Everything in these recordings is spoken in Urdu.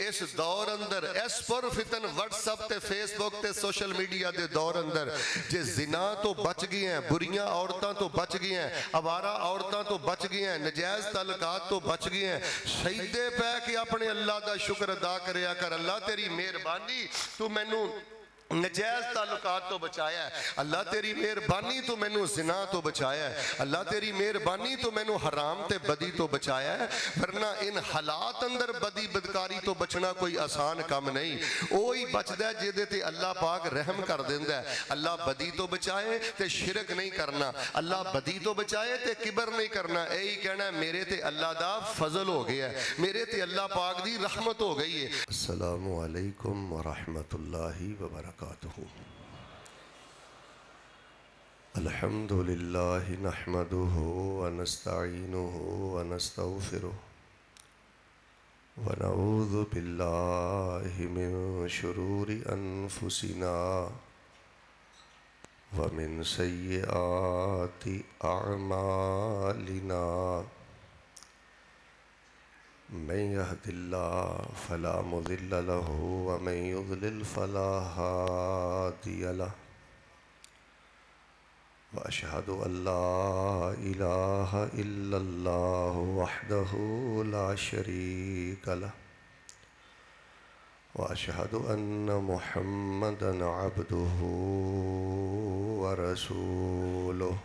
اس دور اندر اس پر فتن واٹس اپ تے فیس بک تے سوشل میڈیا دے دور اندر جے زنا تو بچ گئی ہیں، بریاں عورتاں تو بچ گئی ہیں، آوارہ عورتاں تو بچ گئی ہیں، نجائز تعلقات تو بچ گئی ہیں، سجدے پہ کہ اپنے اللہ دا شکر ادا کریا کر، اللہ تیری مہربانی تو مینوں نجائز تعلقات تو بچایا ہے، اللہ تیری مہربانی تو مینوں زنا تو بچایا ہے، اللہ تیری مہربانی تو مینوں حرام تے بدی تو بچایا ہے، ورنہ ان حالات اندر بدی بدکاری تو بچنا کوئی آسان کام نہیں۔ وہی بچدا ہے جے تے اللہ پاک رحم کر دیندا ہے۔ اللہ بدی تو بچائے تے شرک نہیں کرنا، اللہ بدی تو بچائے تے کبر نہیں کرنا، یہی کہنا ہے میرے تے اللہ دا فضل ہو گیا ہے، میرے تے اللہ پاک دی رحمت ہو گئی ہے۔ السلام علیکم ورحمۃ اللہ وبرکاتہ۔ الحمد للہ نحمده ونستعینه ونستغفره ونعوذ باللہ من شرور انفسنا ومن سیئات اعمالنا من يهد الله فلا مضل له ومن يضلل فلا هادي له وأشهد أن لا إله إلا الله وحده لا شريك له وأشهد أن محمدًا عبده ورسوله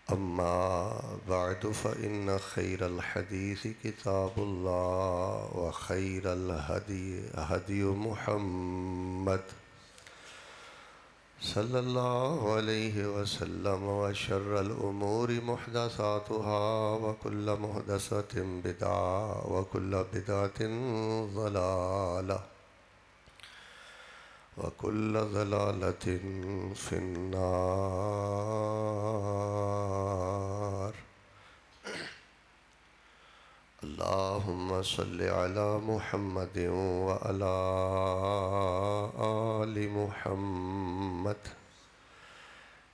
أما بعد فإن خير الحديث كتاب الله وخير الهدي هدي محمد صلى الله عليه وسلم وشر الأمور محدثاتها وكل محدثة بدعة وكل بدعة ضلالة وكل ضلالة في النار۔ اللهم صل على محمد وعلى آل محمد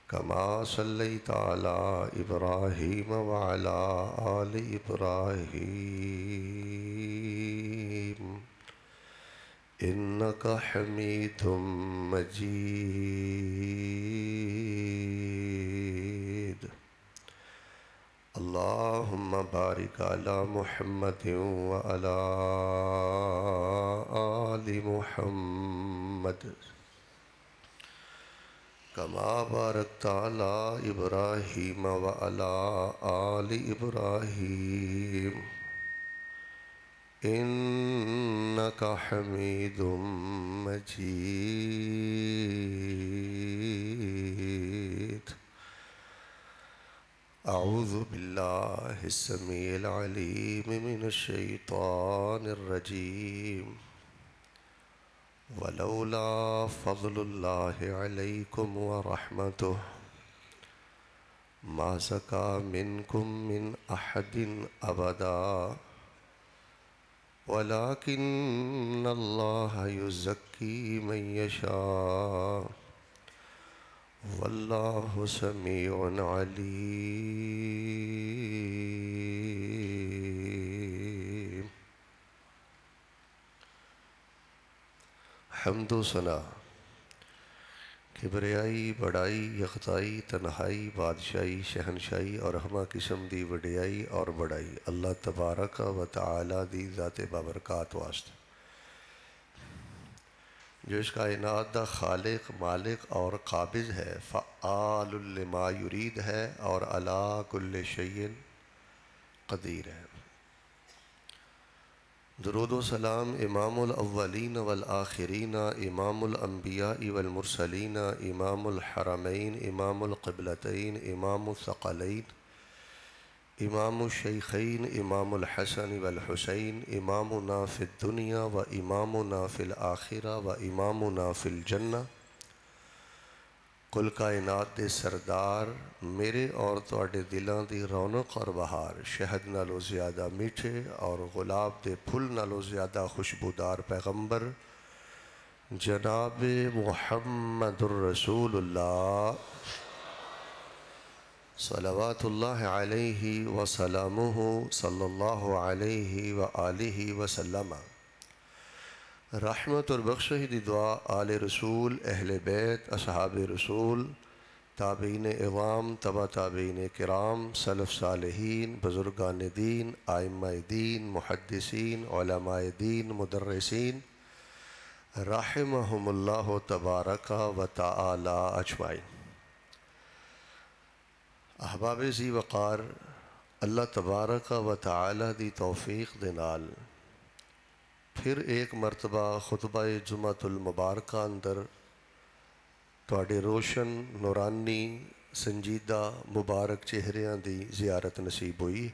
كما صليت على إبراهيم وعلى آل إبراهيم إنك حميد مجيد۔ اللهم بارك على محمد وعلى آل محمد كما باركت على إبراهيم وعلى آل إبراهيم إنك حميد مجيد۔ أعوذ بالله السميع العليم من الشيطان الرجيم ولولا فضل الله عليكم ورحمته ما زكى منكم من أحد أبدا ولكن الله يزكي من يشاء واللہ سمیع علیم۔ حمد و ثنا، کبریائی، بڑائی، یکتائی، تنہائی، بادشاہی، شہنشاہی اور ہمہ قسم دی وڈیائی اور بڑائی اللہ تبارک و تعالی دی ذات بابرکات واسطے، جو اس کائنات دا خالق، مالک اور قابض ہے، فعال لما یرید ہے اور علی کل شیء قدیر ہے۔ درود و سلام امام الاولین والآخرین، امام الانبیاء والمرسلین، امام الحرمین، امام القبلتین، امام الثقلین، امام الشیخین، امام الحسن والحسین، امامنا فی الدنیا و امامنا فی الآخرہ و امامنا فی الجنہ۔ کل کائنات دے سردار، میرے اور تواڈے دلاں دی رونق اور بہار، شہد نالوں زیادہ میٹھے اور گلاب دے پھل نالوں زیادہ خوشبودار پیغمبر جناب محمد الرسول اللہ صلوات اللہ علیہ وسلامہ صلی اللہ علیہ وآلہ وسلم۔ رحمت اور بخشش دی دعا آل رسول، اہل بیت، اصحاب رسول، تابعین اعظام، تبع تابعین کرام، سلف صالحین، بزرگان دین، ائمہ دین، محدثین، علماء دین، مدرسین رحمہم اللہ تبارک و تعالی اجمعین۔ احباب ذی وقار، اللہ تبارک و تعالی دی توفیق دے نال پھر ایک مرتبہ خطبہ جمعۃ المبارکہ اندر تواڈے روشن، نورانی، سنجیدہ، مبارک چہریاں دی زیارت نصیب ہوئی۔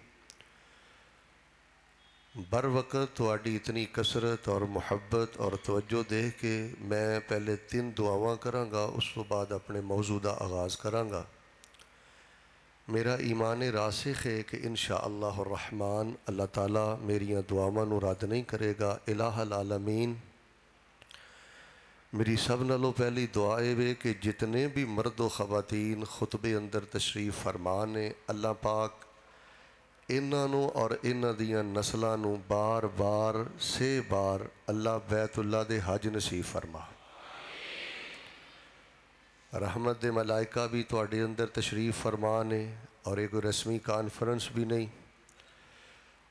بر وقت تواڈی اتنی کثرت اور محبت اور توجہ دیکھ کے میں پہلے 3 دعاواں کراں گا، اس تو بعد اپنے موضوع دا آغاز کراں گا۔ میرا ایمان راسخ ہے کہ انشاءاللہ الرحمن اللہ تعالیٰ میریاں دعاواں نو رد نہیں کرے گا۔ الہ العالمین، میری سب نالوں پہلی دعا ہے کہ جتنے بھی مرد و خواتین خطبے اندر تشریف فرمان نے، اللہ پاک انہاں نو اور انہاں دیاں نسلاں نو بار بار سے بار اللہ بیت اللہ دے حج نصیب فرما۔ رحمت دے ملائکہ بھی تواڈے اندر تشریف فرما نے، اور ایک رسمی کانفرنس بھی نہیں۔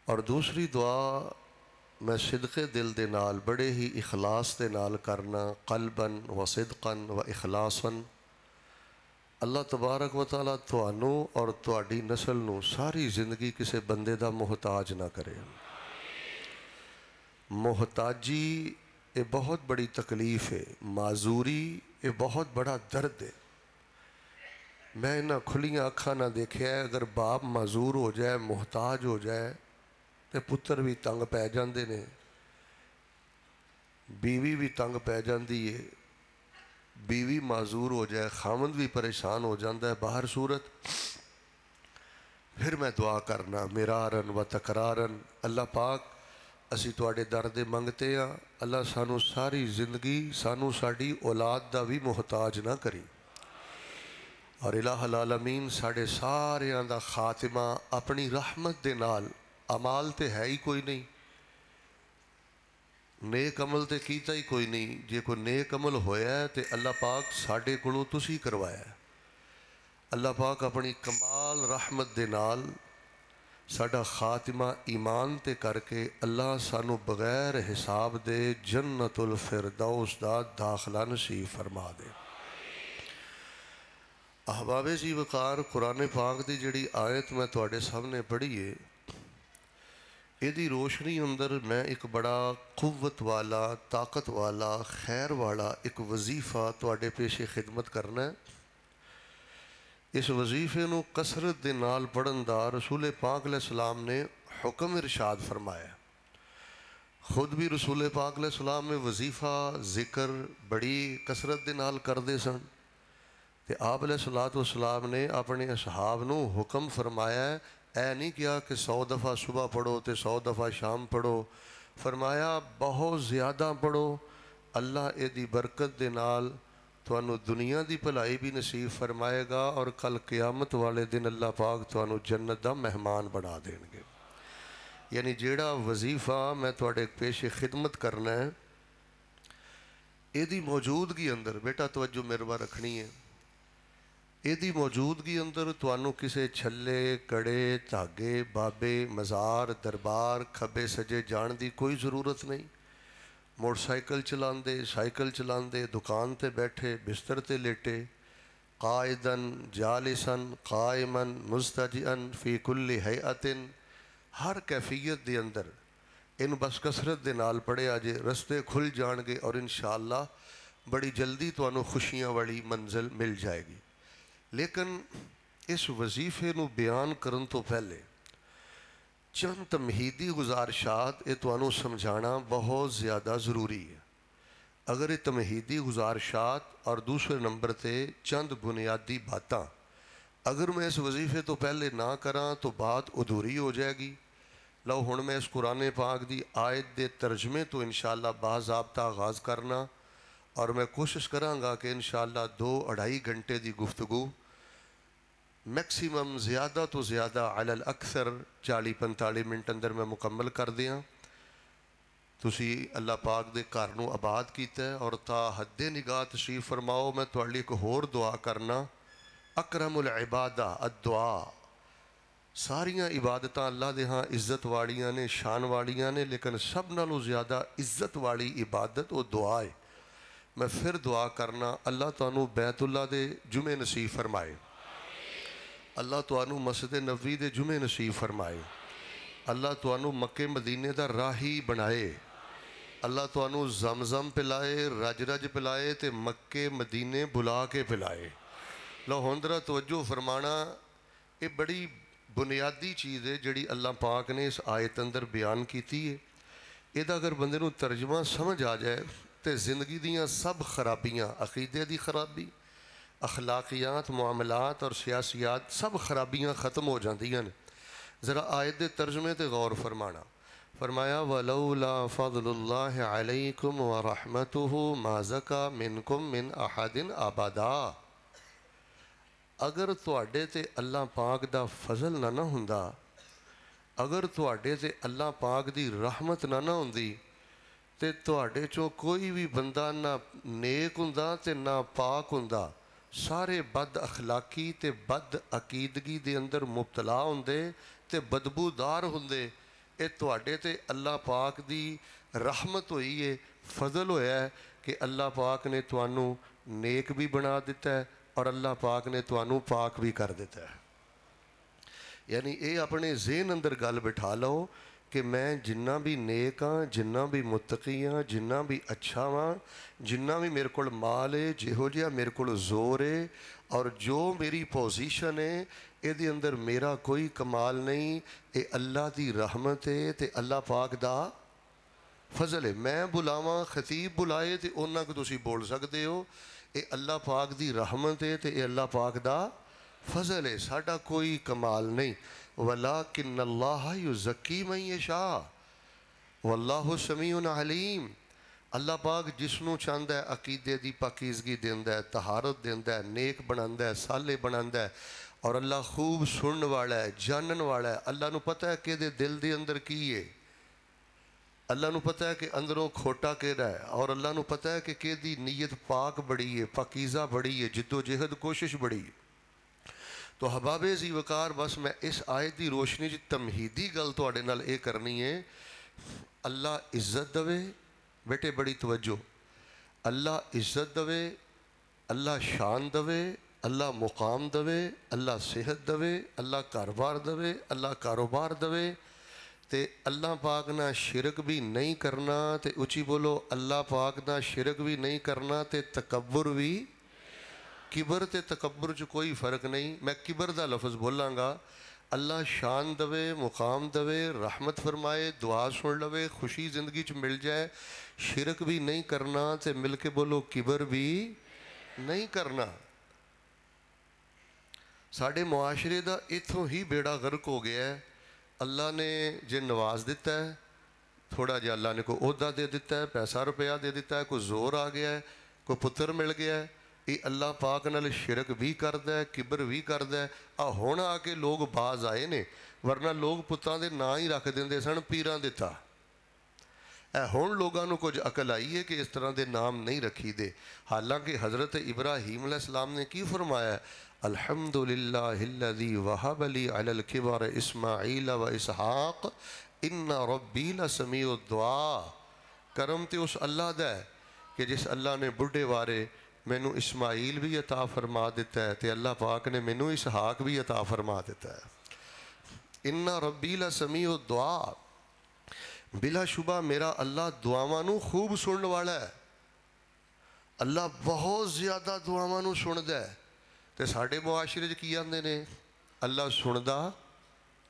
اور دوسری دعا میں صدقے دل دے نال، بڑے ہی اخلاص دے نال کرنا، قلباً و صدقاً و اخلاصاً۔ اللہ تبارک و تعالیٰ تھانوں اور تواڈی نسل نو ساری زندگی کسے بندے دا محتاج نہ کرے۔ محتاجی یہ بہت بڑی تکلیف ہے، معذوری یہ بہت بڑا درد ہے۔ میں انہاں کھلیاں اکھاں نہ دیکھیا ہے، اگر باپ معذور ہو جائے، محتاج ہو جائے تے پتر بھی تنگ پہ جاندے نے، بیوی بھی تنگ پہ جاندی ہے۔ بیوی معذور ہو جائے، خامند بھی پریشان ہو جاندہ ہے۔ باہر صورت پھر میں دعا کرنا مرارن و تکرارن، اللہ پاک اسی تواڈے در دے منگتے ہیں، اللہ سانو ساری زندگی سانو ساڈی اولاد دا بھی محتاج نہ کری، اور الہ العالمین ساڑے ساریاں دا خاتمہ اپنی رحمت دے نال، عمال تے ہے ہی کوئی نہیں، نیک عمل تے کیتا ہی کوئی نہیں، جے کوئی نیک عمل ہویا ہے تے اللہ پاک ساڑے کولوں تسی کروایا ہے۔ اللہ پاک اپنی کمال رحمت دے نال ساڑا خاتمہ ایمان تے کر کے اللہ سانو بغیر حساب دے جنت الفردوس دا داخلہ نصیب فرما دے۔ احباب ذی وقار، قرآن پاک دی جڑی آیت میں تواڈے سامنے پڑھی ہے، یہ دی روشنی اندر میں ایک بڑا قوت والا، طاقت والا، خیر والا ایک وظیفہ تواڈے پیش خدمت کرنا ہے۔ اس وظیفے نو کثرت دے نال پڑھن دا رسول پاک علیہ السلام نے حکم ارشاد فرمایا۔ خود بھی رسول پاک علیہ السلام میں وظیفہ ذکر بڑی کثرت دے نال کردے سن، تے آپ علیہ السلام نے اپنے اصحاب نو حکم فرمایا ہے، اے نہیں کیا کہ 100 دفعہ صبح پڑھو تے 100 دفعہ شام پڑھو، فرمایا بہت زیادہ پڑھو، اللہ اے دی برکت دے نال تانوں دنیا دی بھلائی بھی نصیب فرمائے گا، اور کل قیامت والے دن اللہ پاک تانوں جنت دا مہمان بنا دیں گے۔ یعنی جیڑا وظیفہ میں تواڈے پیش خدمت کرنا ہے، اے دی موجودگی اندر بیٹا توجہ میرے رکھنی ہے، اے دی موجودگی اندر تانوں کسے چھلے، کڑے، دھاگے، بابے، مزار، دربار، کھبے سجے جان دی کوئی ضرورت نہیں۔ موٹر سائیکل چلاندے، سائیکل چلاندے، دکان تے بیٹھے، بستر تے لیٹے، قائدن، جالسن، قائمن، مستجئن، فی کل ہیئتن، ہر کیفیت دے اندر ان بس کثرت دے نال پڑھے آجے، رستے کھل جان گے، اور انشاءاللہ بڑی جلدی تانوں خوشیاں والی منزل مل جائے گی۔ لیکن اس وظیفے نو بیان کرن تو پہلے چند تمہیدی گزارشات یہ تانوں سمجھانا بہت زیادہ ضروری ہے۔ اگر یہ تمہیدی گزارشات اور دوسرے نمبر تے چند بنیادی باتاں اگر میں اس وظیفے تو پہلے نہ کراں تو بات ادھوری ہو جائے گی۔ لو ہن میں اس قرآن پاک دی آیت دے ترجمے تو انشاءاللہ باضابطہ آغاز کرنا، اور میں کوشش کراں گا کہ انشاءاللہ 2-2.5 گھنٹے دی گفتگو میکسیمم زیادہ تو زیادہ علی الاکثر 40-45 منٹ اندر میں مکمل کر دیاں. تسی اللہ پاک دے گھر نو آباد کیتا ہے اور تا حد نگاہ تشریف فرماؤ. میں تہاڈے لیے ایک ہور دعا کرنا. اکرم العبادہ الدعا. ساریاں عبادتاں اللہ دے ہاں عزت والیاں نے، شان والیاں نے، لیکن سب نالوں زیادہ عزت والی عبادت وہ دعا ہے. میں پھر دعا کرنا اللہ تانوں بیت اللہ دے جمعے نصیب فرمائے، اللہ تانوں مسجد نبوی دے جمعے نصیب فرمائے، اللہ تانوں مکے مدینے دا راہی بنائے، اللہ تانوں زمزم پلائے، رج رج پلائے تے مکے مدینے بلا کے پلائے. لو ہندرہ توجہ فرمانا، یہ بڑی بنیادی چیز ہے جڑی اللہ پاک نے اس آیت اندر بیان کیتی ہے. یہ اگر بندے نو ترجمہ سمجھ آ جائے تے زندگی دیاں سب خرابیاں، عقیدے دی خرابی، اخلاقیات، معاملات اور سیاسیات، سب خرابیاں ختم ہو جاندیاں نے. ذرا آیت دے ترجمے تے غور فرمانا. فرمایا وَلَوْلَا فَضْلُ اللَّهِ عَلَيْكُمْ وَرَحْمَتُهُ مَا زَكَى مِنْكُمْ مِنْ أَحَدٍ أَبَدًا. اگر تواڈے تے اللہ پاک دا فضل نہ ہوندا، اگر تواڈے تے اللہ پاک دی رحمت نہ ہوندی تے تواڈے چوں کوئی بھی بندہ نہ نیک ہوندا تے نہ پاک ہوندا. سارے بد اخلاقی تے بد عقیدگی دے اندر مبتلا ہوندے تے بدبودار ہوندے. اے تواڈے تے اللہ پاک دی رحمت ہوئی ہے، فضل ہویا ہے کہ اللہ پاک نے توانوں نیک بھی بنا دیتا ہے اور اللہ پاک نے توانوں پاک بھی کر دیتا ہے. یعنی اے اپنے ذہن اندر گل بٹھا لو کہ میں جنہ بھی نیک ہاں، جنہ بھی متقی ہاں، جنہ بھی اچھا ہاں، جنہ بھی میرے کول مال ہے، جہو جہا میرے کول زور ہے اور جو میری پوزیشن ہے، اے دے اندر میرا کوئی کمال نہیں. اے اللہ دی رحمت ہے تے اللہ پاک دا فضل ہے. میں بلاواں خطیب بلائے تے انہاں کو تسی بول سکتے ہو. اے اللہ پاک دی رحمت ہے تے اے اللہ پاک دا فضل ہے. ساڈا کوئی کمال نہیں. وَلَٰكِنَّ اللَّهَ يُزَكِّي مَن يَشَاءُ وَاللَّهُ سَمِيعٌ عَلِيمٌ. اللہ پاک جس نو چاہندا ہے عقیدے دی پاکیزگی دیندا ہے، طہارت دیندا ہے، نیک بناندا ہے، صالح بناندا ہے. اور اللہ خوب سنن والا ہے، جانن والا ہے. اللہ نو پتہ ہے کہ دے دل دے اندر کی ہے، اللہ نو پتہ ہے کہ اندروں کھوٹا کیڑا ہے، اور اللہ نو پتہ ہے کہ دی نیت پاک بڑی ہے، پاکیزہ بڑی ہے، جد و جہد کوشش بڑی ہے. تو حباب ذی وقار بس میں اس آیت دی روشنی چ تمہیدی گل تواڈے نال اے کرنی ہے. اللہ عزت دوے بیٹے، بڑی توجہ. اللہ عزت دوے، اللہ شان دوے، اللہ مقام دوے، اللہ صحت دوے، اللہ کاروبار دوے، اللہ کاروبار دوے. تے اللہ پاک نہ شرک بھی نہیں کرنا. تے اچھی بولو، اللہ پاک نہ شرک بھی نہیں کرنا تے تکبر بھی. کبر تے تکبر چ کوئی فرق نہیں. میں کبر دا لفظ بولاں گا. اللہ شان دوے، مقام دوے، رحمت فرمائے، دعا سن لوے، خوشی زندگی چ مل جائے. شرک بھی نہیں کرنا تے مل کے بولو کبر بھی نہیں کرنا. ساڈے معاشرے دا اتھوں ہی بیڑا غرق ہو گیا ہے. اللہ نے جے نواز دیتا ہے تھوڑا جہا، اللہ نے کوئی عہدہ دے دیتا ہے، پیسہ روپیہ دے دیتا ہے، کوئی زور آ گیا ہے، کوئی پتر مل گیا ہے، یہ اللہ پاک نال شرک بھی کردا ہے، کبر بھی کردا ہے. ہن آ کے لوگ باز آئے نے، ورنہ لوگ پتاں دے نا ہی رکھ دیندے سن پیراں دے تا. ہن لوگاں نو کچھ عقل آئی ہے کہ اس طرح دے نام نہیں رکھی دے. حالانکہ حضرت ابراہیم علیہ السلام نے کی فرمایا ہے؟ الحمدللہ الذی وہب لی علی الکبر اسماعیل و اسحاق ان ربی لسمیع الدعا. کرم تے اس اللہ دا ہے کہ جس اللہ نے بڑھے وارے مینوں اسماعیل بھی عطا فرما دیتا ہے تے اللہ پاک نے مینوں اسحاق بھی عطا فرما دیتا ہے. ان ربی لسمیع الدعا. بلا شبہ میرا اللہ دعاواں نو خوب سنن والا ہے. اللہ بہت زیادہ دعاواں نو سندا ہے. تے ساڈے معاشرے چ کی آندے نے؟ اللہ سندا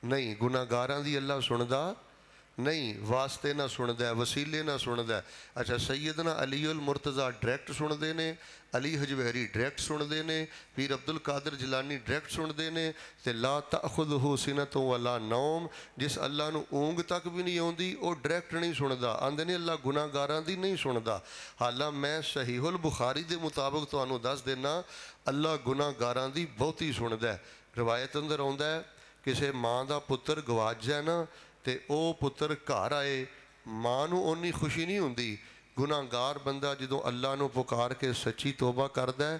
نہیں، گناہگاراں دی اللہ سندا نہیں، واسطے نہ سندا ہے، وسیلے نہ سندا ہے. اچھا سیدنا علی المرتضیٰ ڈائریکٹ سندے نے، علی حجویری ڈائریکٹ سندے نے، پیر عبد القادر جیلانی ڈائریکٹ سندے نے. تے لا تأخذہ سنۃ ولا نوم، جس اللہ نو اونگ تک بھی نہیں آوندی وہ ڈائریکٹ نہیں سندا. آندے نے اللہ گناہگاراں دی نہیں سندا. حالانکہ میں صحیح البخاری دے مطابق تانوں دس دینا، اللہ گناہگاراں دی بہتی سندا ہے. ਰਵਾਇਤ ਅੰਦਰ ਆਉਂਦਾ ਹੈ ਕਿਸੇ ਮਾਂ ਦਾ ਪੁੱਤਰ ਗਵਾਚ ਜਾਏ ਨਾ ਤੇ ਉਹ ਪੁੱਤਰ ਘਰ ਆਏ, ਮਾਂ ਨੂੰ ਓਨੀ ਖੁਸ਼ੀ ਨਹੀਂ ਹੁੰਦੀ। ਗੁਨਾਹਗਾਰ ਬੰਦਾ ਜਦੋਂ ਅੱਲਾ ਨੂੰ ਪੁਕਾਰ ਕੇ ਸੱਚੀ ਤੋਬਾ ਕਰਦਾ ਹੈ,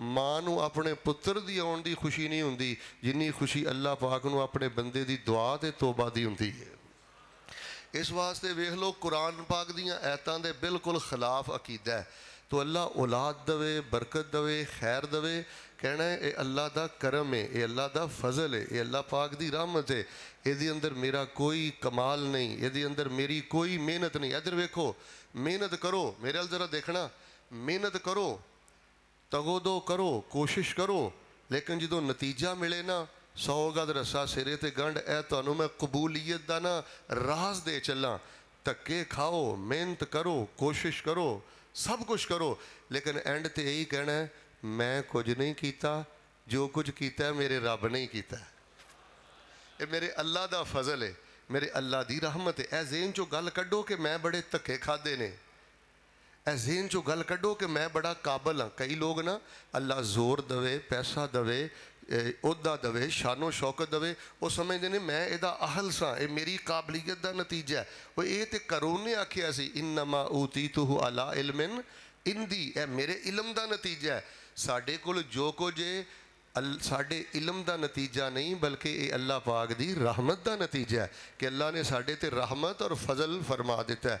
ਮਾਂ ਨੂੰ ਆਪਣੇ ਪੁੱਤਰ ਦੀ ਆਉਣ ਦੀ ਖੁਸ਼ੀ ਨਹੀਂ ਹੁੰਦੀ ਜਿੰਨੀ ਖੁਸ਼ੀ ਅੱਲਾ ਪਾਕ ਨੂੰ ਆਪਣੇ ਬੰਦੇ ਦੀ ਦੁਆ ਤੇ ਤੋਬਾ ਦੀ ਹੁੰਦੀ ਹੈ। ਇਸ ਵਾਸਤੇ ਵੇਖ ਲਓ ਕੁਰਾਨ ਪਾਕ ਦੀਆਂ ਐਤਾਂ ਦੇ ਬਿਲਕੁਲ ਖਿਲਾਫ ਅਕੀਦਾ ਹੈ। ਤੋ ਅੱਲਾ ਔਲਾਦ ਦਵੇ, ਬਰਕਤ ਦਵੇ, ਖੈਰ ਦਵੇ, ਕਹਿਣਾ ਇਹ ਅੱਲਾ ਦਾ ਕਰਮ ਹੈ, ਇਹ ਅੱਲਾ ਦਾ ਫਜ਼ਲ ਹੈ, ਇਹ ਅੱਲਾ ਪਾਕ ਦੀ ਰਹਿਮਤ ਹੈ, ਇਹਦੇ ਅੰਦਰ ਮੇਰਾ ਕੋਈ ਕਮਾਲ ਨਹੀਂ, ਇਹਦੇ ਅੰਦਰ ਮੇਰੀ ਕੋਈ ਮਿਹਨਤ ਨਹੀਂ। ਇੱਧਰ ਵੇਖੋ, ਮਿਹਨਤ ਕਰੋ, ਮੇਰੇ ਵੱਲ ਜ਼ਰਾ ਦੇਖਣਾ, ਮਿਹਨਤ ਕਰੋ, ਤਗੋਦੋ ਕਰੋ, ਕੋਸ਼ਿਸ਼ ਕਰੋ, ਲੇਕਿਨ ਜਦੋਂ ਨਤੀਜਾ ਮਿਲੇ ਨਾ 100 ਗਜ਼ ਰੱਸਾ ਸਿਰੇ ਤੇ ਗੰਢ। ਇਹ ਤੁਹਾਨੂੰ ਮੈਂ ਕਬੂਲੀਅਤ ਦਾ ਨਾ ਰਾਜ਼ ਦੇ ਚੱਲਾਂ। ਧੱਕੇ ਖਾਓ, ਮਿਹਨਤ ਕਰੋ, ਕੋਸ਼ਿਸ਼ ਕਰੋ, ਸਭ ਕੁਛ ਕਰੋ, ਲੇਕਿਨ ਐਂਡ ਤੇ ਇਹੀ ਕਹਿਣਾ ਮੈਂ ਕੁਝ ਨਹੀਂ ਕੀਤਾ, ਜੋ ਕੁਝ ਕੀਤਾ ਮੇਰੇ ਰੱਬ ਨੇ ਹੀ ਕੀਤਾ, ਇਹ ਮੇਰੇ ਅੱਲਾ ਦਾ ਫਜ਼ਲ ਹੈ, ਮੇਰੇ ਅੱਲਾ ਦੀ ਰਹਿਮਤ ਹੈ। ਇਹ ਜ਼ੇਨ ਚੋਂ ਗੱਲ ਕੱਢੋ ਕਿ ਮੈਂ ਬੜੇ ਧੱਕੇ ਖਾਦੇ ਨੇ, ਇਹ ਜ਼ੇਨ ਚੋਂ ਗੱਲ ਕੱਢੋ ਕਿ ਮੈਂ ਬੜਾ ਕਾਬਲ ਹਾਂ। ਕਈ ਲੋਕ ਨਾ ਅੱਲਾ ਜ਼ੋਰ ਦਵੇ, ਪੈਸਾ ਦਵੇ, ਅਹੁਦਾ ਦਵੇ, ਸ਼ਾਨੋ ਸ਼ੌਕਤ ਦਵੇ, ਉਹ ਸਮਝਦੇ ਨੇ ਮੈਂ ਇਹਦਾ ਅਹਲ ਸਾਂ, ਇਹ ਮੇਰੀ ਕਾਬਲੀਅਤ ਦਾ ਨਤੀਜਾ ਹੈ। ਉਹ ਇਹ ਤੇ ਘਰੋਂ ਨੇ ਆਖਿਆ ਸੀ ਇਨਮਾ ਊਤੀਤੁਹੂ ਅਲਾ ਇਲਮਿਨ ਇੰਦੀ, ਇਹ ਮੇਰੇ ਇਲਮ ਦਾ ਨਤੀਜਾ ਹੈ। ਸਾਡੇ ਕੋਲ ਜੋ ਕੁਝ ਸਾਡੇ ਇਲਮ ਦਾ ਨਤੀਜਾ ਨਹੀਂ ਬਲਕਿ ਇਹ ਅੱਲਾ ਪਾਕ ਦੀ ਰਹਿਮਤ ਦਾ ਨਤੀਜਾ ਹੈ ਕਿ ਅੱਲਾ ਨੇ ਸਾਡੇ ਤੇ ਰਹਿਮਤ ਔਰ ਫਜ਼ਲ ਫਰਮਾ ਦਿੱਤਾ ਹੈ।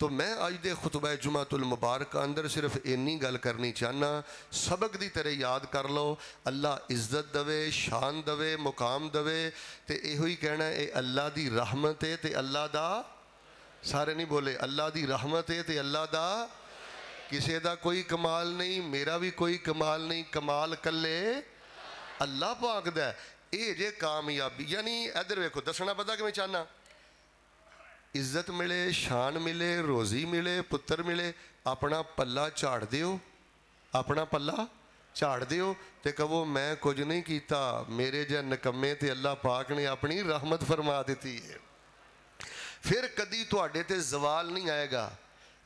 تو میں اج دے خطبہ جمعۃ المبارکہ اندر صرف اینی گل کرنی چاہنا، سبق دی طرح یاد کر لو، اللہ عزت دوے، شان دوے، مقام دوے، تے ایہو ہی کہنا ہے اے اللہ دی رحمت ہے تے اللہ دا، سارے نہیں بولے، اللہ دی رحمت ہے تے اللہ دا، کسے دا کوئی کمال نہیں، میرا بھی کوئی کمال نہیں، کمال کلے اللہ پاک دا ہے۔ اے جے کامیابی، یعنی ادھر ویکھو دسنا پتا کہ میں چاہنا عزت ملے، شان ملے، روزی ملے، پتر ملے، اپنا پلہ چاڑ دیو، اپنا پلہ چاڑ دیو تے کہو میں کچھ نہیں کیتا، میرے جے نکمے تے اللہ پاک نے اپنی رحمت فرما دیتی ہے، پھر کدی تواڈے تے زوال نہیں آئے گا۔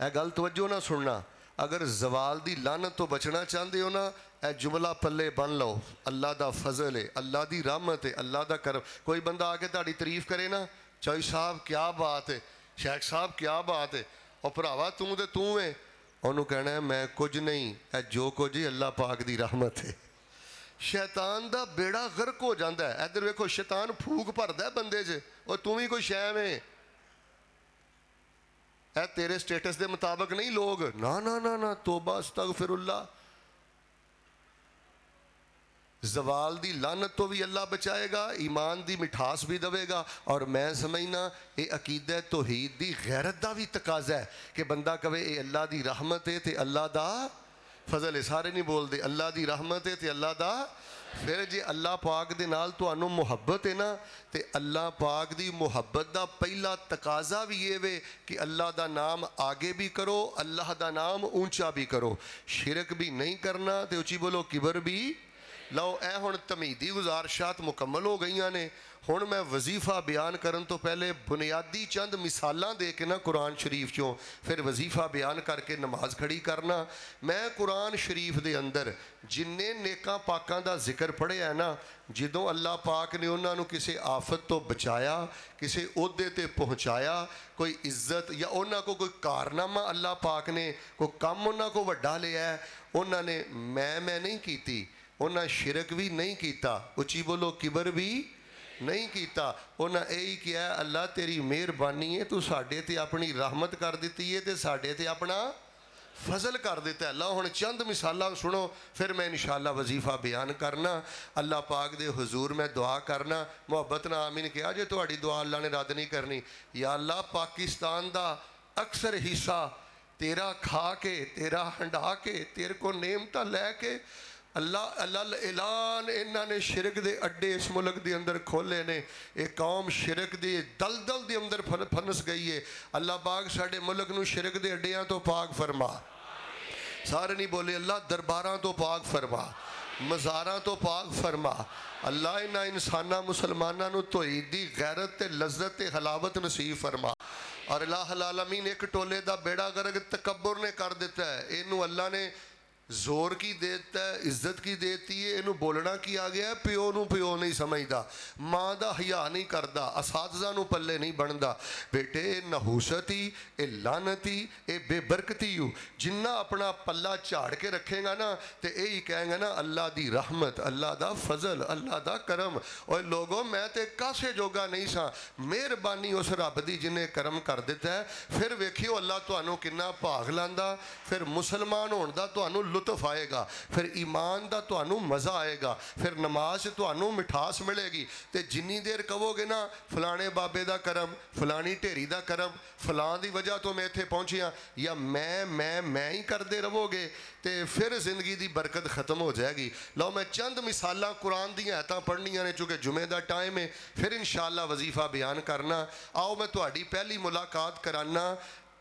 اے گل توجہ نہ سننا، اگر زوال دی لعنت تو بچنا چاہتے ہو نا، اے جملہ پلے بن لو، اللہ دا فضل ہے، اللہ دی رحمت ہے، اللہ دا کرم۔ کوئی بندہ آ کے تہاڈی تعریف کرے نا، چوئی صاحب کیا بات ہے، شیخ صاحب کیا بات ہے، اور بھراوا توں تے توں ہے، انہوں کہنا ہے میں کچھ نہیں، اے جو کچھ ہی اللہ پاک دی رحمت ہے۔ شیطان دا بیڑا غرق ہو جاندہ ہے۔ ادھر ویکھو شیطان پھوک بھردا ہے بندے چ، اور توں بھی کوئی شے میں اے تیرے سٹیٹس دے مطابق نہیں لوگ، نا نا نا نا، توبہ استغفر اللہ۔ زوال دی لعنت تو بھی اللہ بچائے گا، ایمان دی مٹھاس بھی دوے گا، اور میں سمجھنا اے عقیدہ توحید دی غیرت دا بھی تقاضا ہے کہ بندہ کہے اے اللہ دی رحمت ہے تے اللہ دا فضل ہے۔ سارے نہیں بول دے اللہ دی رحمت ہے تے اللہ دا، پھر جے اللہ پاک دے نال تانوں محبت ہے نا، تے اللہ پاک دی محبت دا پہلا تقاضا بھی یہ وے کہ اللہ دا نام آگے بھی کرو، اللہ دا نام اونچا بھی کرو، شرک بھی نہیں کرنا، تے اچھی بولو کبر بھی۔ لو اے ہن تمیدی گزارشات مکمل ہو گئیاں نے، ہن میں وظیفہ بیان کرن تو پہلے بنیادی چند مثالاں دے کے نا قرآن شریف چوں پھر وظیفہ بیان کر کے نماز کھڑی کرنا۔ میں قرآن شریف دے اندر جننے نیکاں پاکاں دا ذکر پڑھے ہے نا، جدوں اللہ پاک نے انہاں نو کسے آفت تو بچایا، کسے عہدے تے پہنچایا، کوئی عزت یا انہاں کو کوئی کارنامہ اللہ پاک نے کوئی کم انہاں کو وڈا لیا ہے، انہاں نے میں نہیں کیتی، انہاں شرک بھی نہیں کیتا، اچھی بولو کبر بھی نہیں کیتا، انہاں یہی کیا ہے اللہ تیری مہربانی ہے، تو ساڈے تے اپنی رحمت کر دیتی ہے تے ساڈے تے اپنا فضل کر دیتا ہے۔ اللہ ہن چند مثالاں سنو، پھر میں انشاءاللہ وظیفہ بیان کرنا۔ اللہ پاک دے حضور میں دعا کرنا، محبت نہ آمین کیا جے تہاڈی دعا اللہ نے رد نہیں کرنی۔ یا اللہ پاکستان دا اکثر حصہ تیرا کھا کے، تیرا ہنڈا کے، تیرے کو نعمتاں لے کے، اللہ اعلان انہاں نے شرک دے اڈے اس ملک دے اندر کھولے نے، ایک قوم شرک دے دلدل دے اندر پھنس گئی ہے۔ اللہ پاک ساڈے ملک نو شرک دے اڈیاں تو پاک فرما، سارے نہیں بولے اللہ درباراں تو پاک فرما، مزاراں تو پاک فرما۔ اللہ انہاں انساناں مسلماناں نو توحید دی غیرت تے لذت تے حلاوت نصیب فرما۔ اور الہ العالمین ایک ٹولے دا بیڑا غرق تکبر نے کر دیتا ہے، اینو اللہ نے زور کی دیتا ہے، عزت کی دیتی ہے، انہوں بولنا کی آ گیا ہے، پیو نو پیو نہیں سمجھدا، ماں دا حیا نہیں کردا، اساتذہ نو پلے نہیں بندا۔ بیٹے اے نحوستی، اے لعنتی، اے بے برکتی ہو، جنہ اپنا پلہ چاڑ کے رکھیں گا نا تے یہی کہیں گا نا اللہ دی رحمت، اللہ دا فضل، اللہ دا کرم۔ اور لوگوں میں تے کاسے جوگا نہیں سا، مہربانی اس رب دی جنہیں کرم کر دیتا ہے۔ پھر ویکھیو اللہ تانوں کنا بھاگ لاندا، پھر مسلمان ہون دا تانوں لطف آئے گا، پھر ایمان دا تانوں مزہ آئے گا، پھر نماز سے تانوں مٹھاس ملے گی۔ تے جنی دیر کہو گے نا فلانے بابے دا کرم، فلانی ٹھیری دا کرم، فلان دی وجہ تو میں تھے پہنچیاں، یا میں ہی کر دے رہو گے، تے پھر زندگی دی برکت ختم ہو جائے گی۔ لو میں چند مثالاں قرآن دی آیتاں پڑھنیاں نے، چونکہ جمعے دا ٹائم ہے، پھر انشاءاللہ وظیفہ بیان کرنا۔ آؤ میں تہاڈی پہلی ملاقات کرانا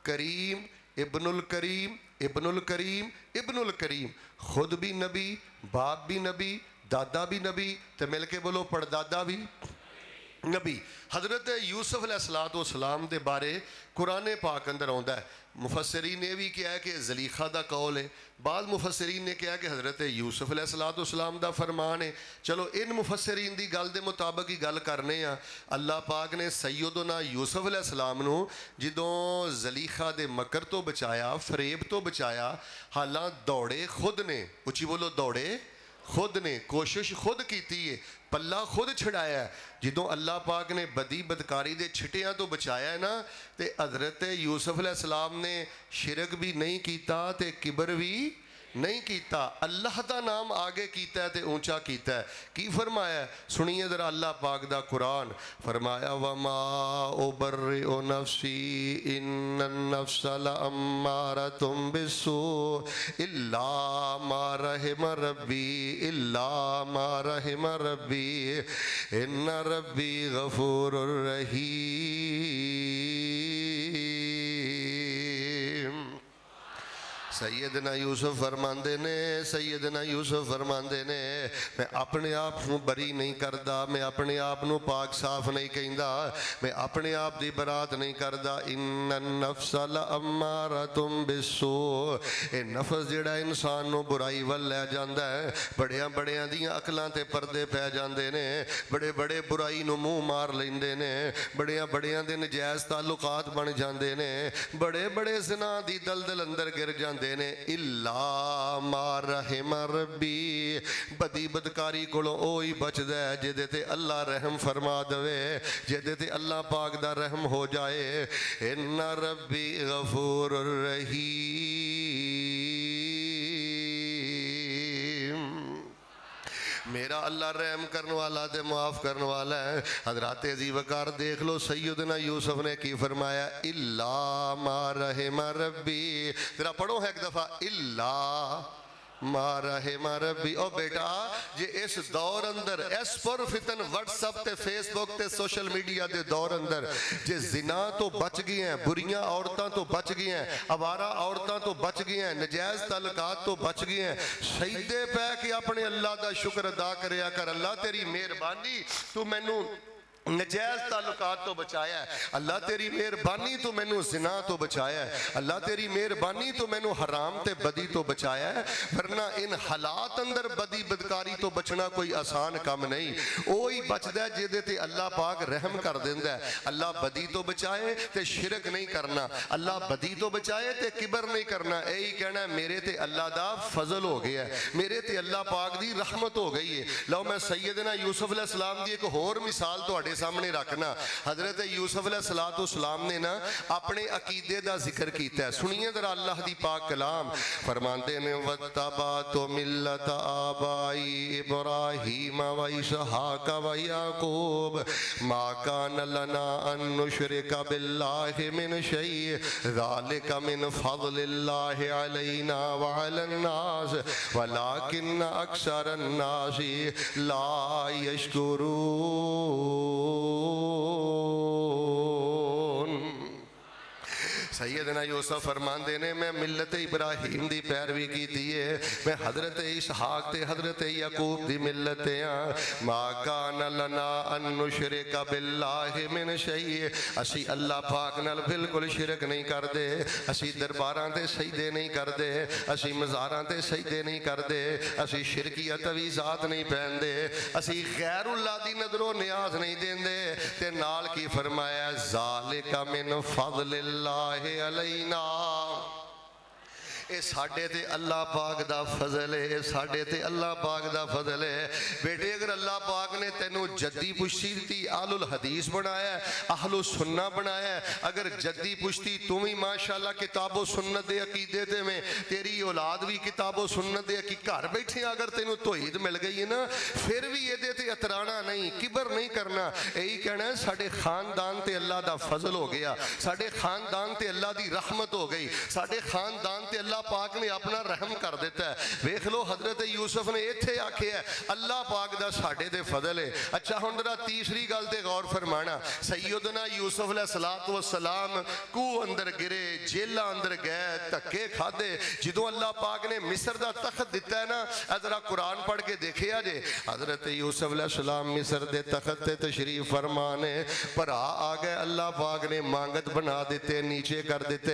کریم ابن الکریم، ابن الکریم، ابن الکریم، خود بھی نبی، باپ بھی نبی، دادا بھی نبی، تے مل کے بولو پڑدادا بھی نبی۔ حضرت یوسف علیہ السلام دے بارے قرآن پاک اندر آندا ہے۔ مفسرین نے بھی کیا ہے کہ زلیخا دا قول ہے، بعض مفسرین نے کیا کہ حضرت یوسف علیہ السلام دا فرمان ہے۔ چلو ان مفسرین دی گل دے مطابق ہی گل کرنے ہیں۔ اللہ پاک نے سیدنا یوسف علیہ السلام نو جدوں زلیخا دے مکر تو بچایا، فریب تو بچایا، حالاں دوڑے خود نے، اچھی بولو دوڑے خود نے کوشش خود کیتی ہے, پلہ خود چھڑایا ہے. جدوں اللہ پاک نے بدی بدکاری دے چھٹیاں تو بچایا ہے نا, تے حضرت یوسف علیہ السلام نے شرک بھی نہیں کیتا تے کبر بھی نہیں کیتا, اللہ دا نام آگے کیتا ہے تے اونچا کیتا ہے. کی فرمایا ہے سنیے ذرا اللہ پاک دا قرآن. فرمایا وما ابرئ نفسی ان النفس لامارۃ بالسوء الا ما رحم ربی الا ما رحم ربی ان ربی غفور رحیم. سیدنا یوسف فرماندے نے, سیدنا یوسف فرماندے نے میں اپنے آپ کو بری نہیں کردا, میں اپنے آپ کو پاک صاف نہیں کہندا, میں اپنے آپ دی برات نہیں کردا. ان النفس لامارۃ بالسوء, اے نفس جڑا انسان نو برائی ول لے جاندا ہے, بڑیاں بڑیاں دیاں عقلاں تے پردے پہ جاندے نے, بڑے بڑے برائی نو منہ مار لیندے نے, بڑیاں بڑیاں دے نجائز تعلقات بن جاندے نے, بڑے بڑے زنا دی دلدل اندر گر جاندے نے. الا ما رحم ربی, بدی بدکاری کولوں اوہی بچدا ہے جدے تے اللہ رحم فرما دے, جدے تے اللہ پاک دا رحم ہو جائے. ان ربی غفور رحیم, میرا اللہ رحم کرنے والا تے معاف کرنے والا ہے. حضرات عزیز وقار دیکھ لو سیدنا یوسف نے کی فرمایا, الا ما رحم ربی. ذرا پڑھو ہے ایک دفعہ, الا ما رحم ربی. او بیٹا جے اس دور اندر اس پر فتن واٹس اپ تے فیس بک تے سوشل میڈیا دے دور اندر جے زنا تو بچ گئی ہیں, بریاں عورتاں تو بچ گئی ہیں, آوارہ عورتاں تو بچ گئی ہیں, نجائز تعلقات تو بچ گئی ہیں, سجدے پہ کہ اپنے اللہ دا شکر ادا کریا کر. اللہ تیری مہربانی تو مینوں نجائز تعلقات تو بچایا ہے, اللہ تیری مہربانی تو مینوں زنا تو بچایا ہے, اللہ تیری مہربانی تو مینوں حرام تے بدی تو بچایا ہے. ورنہ ان حالات اندر بدی بدکاری تو بچنا کوئی آسان کام نہیں. وہی بچدا ہے جدے تے اللہ پاک رحم کر دیندا ہے. اللہ بدی تو بچائے تے شرک نہیں کرنا, اللہ بدی تو بچائے تے کبر نہیں کرنا. یہی کہنا ہے میرے تے اللہ دا فضل ہو گیا ہے, میرے تے اللہ پاک دی رحمت ہو گئی ہے. لو میں سیدنا یوسف علیہ السلام دی ایک اور مثال تواڈے سامنے رکھنا. حضرت یوسف علیہ السلام نے نا اپنے عقیدے دا ذکر کیتا ہے. سنیے ذرا اللہ دی پاک کلام. فرماندے نے وَاتَّبَعْتُ مِلَّةَ آبَائِي إِبْرَاهِيمَ وَإِسْحَاقَ وَيَعْقُوبَ مَا كَانَ لَنَا أَن نُّشْرِكَ بِاللَّهِ مِنْ شَيْءٍ ذَلِكَ مِنْ فَضْلِ اللَّهِ عَلَيْنَا وَعَلَى النَّاسِ وَلَكِنَّ أَكْثَرَ النَّاسِ لَا يَشْكُرُونَ. سیدنا یوسف فرماندے نے میں ملت ابراہیم دی پیروی کیتی ہے, میں حضرت اسحاق تے حضرت یعقوب دی ملت ہاں. ما کان لنا ان نشرک باللہ من شیء, اسی اللہ پاک نال بالکل شرک نہیں کردے, اسی درباراں تے سجدے نہیں کردے, اسی مزاراں تے سجدے نہیں کردے, اسی شرکیہ تویزات نہیں پہندے, اسی غیر اللہ دی نظر و نیاز نہیں دیندے. تے نال کی فرمایا ذالک من فضل اللہ علینا, اے ساڈے تے اللہ پاک دا فضل ہے, ساڈے تے اللہ پاک دا فضل ہے. بیٹے اگر اللہ پاک نے تینوں جدی پشتی دیتی, اہل الحدیث بنایا ہے, اہل السنہ بنایا ہے, اگر جدی پشتی تم ہی ماشاءاللہ کتاب و سنت دے عقیدے تے میں, تیری اولاد بھی کتاب و سنت دے عقیدے, گھر بیٹھے اگر تینوں توحید مل گئی ہے نا, پھر بھی یہ دے تے اترانا نہیں, کبر نہیں کرنا. یہی کہنا ہے ساڈے خاندان تے اللہ دا فضل ہو گیا, ساڈے خاندان تے اللہ دی رحمت ہو گئی, ساڈے خاندان تے اللہ پاک نے اپنا رحم کر دیتا ہے. ویکھ لو حضرت یوسف نے ایتھے آکھیا ہے اللہ پاک دا ساڈے تے فضل ہے. اچھا ہن ذرا تیسری گل تے غور فرمانا. سیدنا یوسف علیہ السلام کو اندر گرے, جیلاں اندر گئے, دھکے کھادے. جدوں اللہ پاک نے مصر دا تخت دتا ہے نا, ذرا قرآن پڑھ کے دیکھیا جے, حضرت یوسف علیہ السلام مصر دے تخت تے تشریف فرمانے, بھرا آ گئے, اللہ پاک نے مانگت بنا دیتے, نیچے کر دیتے.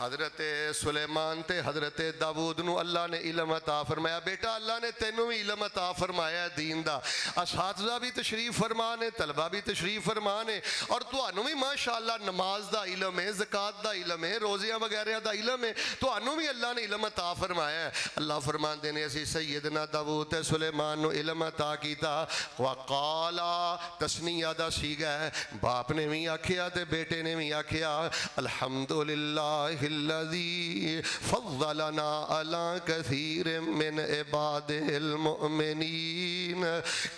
حضرت سلیمان تے حضرت داود نو اللہ نے علم عطا فرمایا بیٹا اللہ نے تینوں بھی علم عطا فرمایا دین دا اساتذہ بھی تشریف فرمانے طلبہ بھی تشریف فرمانے اور تانوں بھی ماشاءاللہ نماز دا علم ہے زکات دا علم ہے روزیاں وغیرہ دا علم ہے تانوں بھی اللہ نے علم عطا فرمایا ہے اللہ فرماندے نے اسی سیدنا داود تے سلیمان نو علم عطا کیتا وقالا تسنیہ دا سیگا ہے باپ نے بھی آکھیا تے بیٹے نے بھی آکھیا الحمدللہ الذی فضلنا علی کثیر من عباد المؤمنین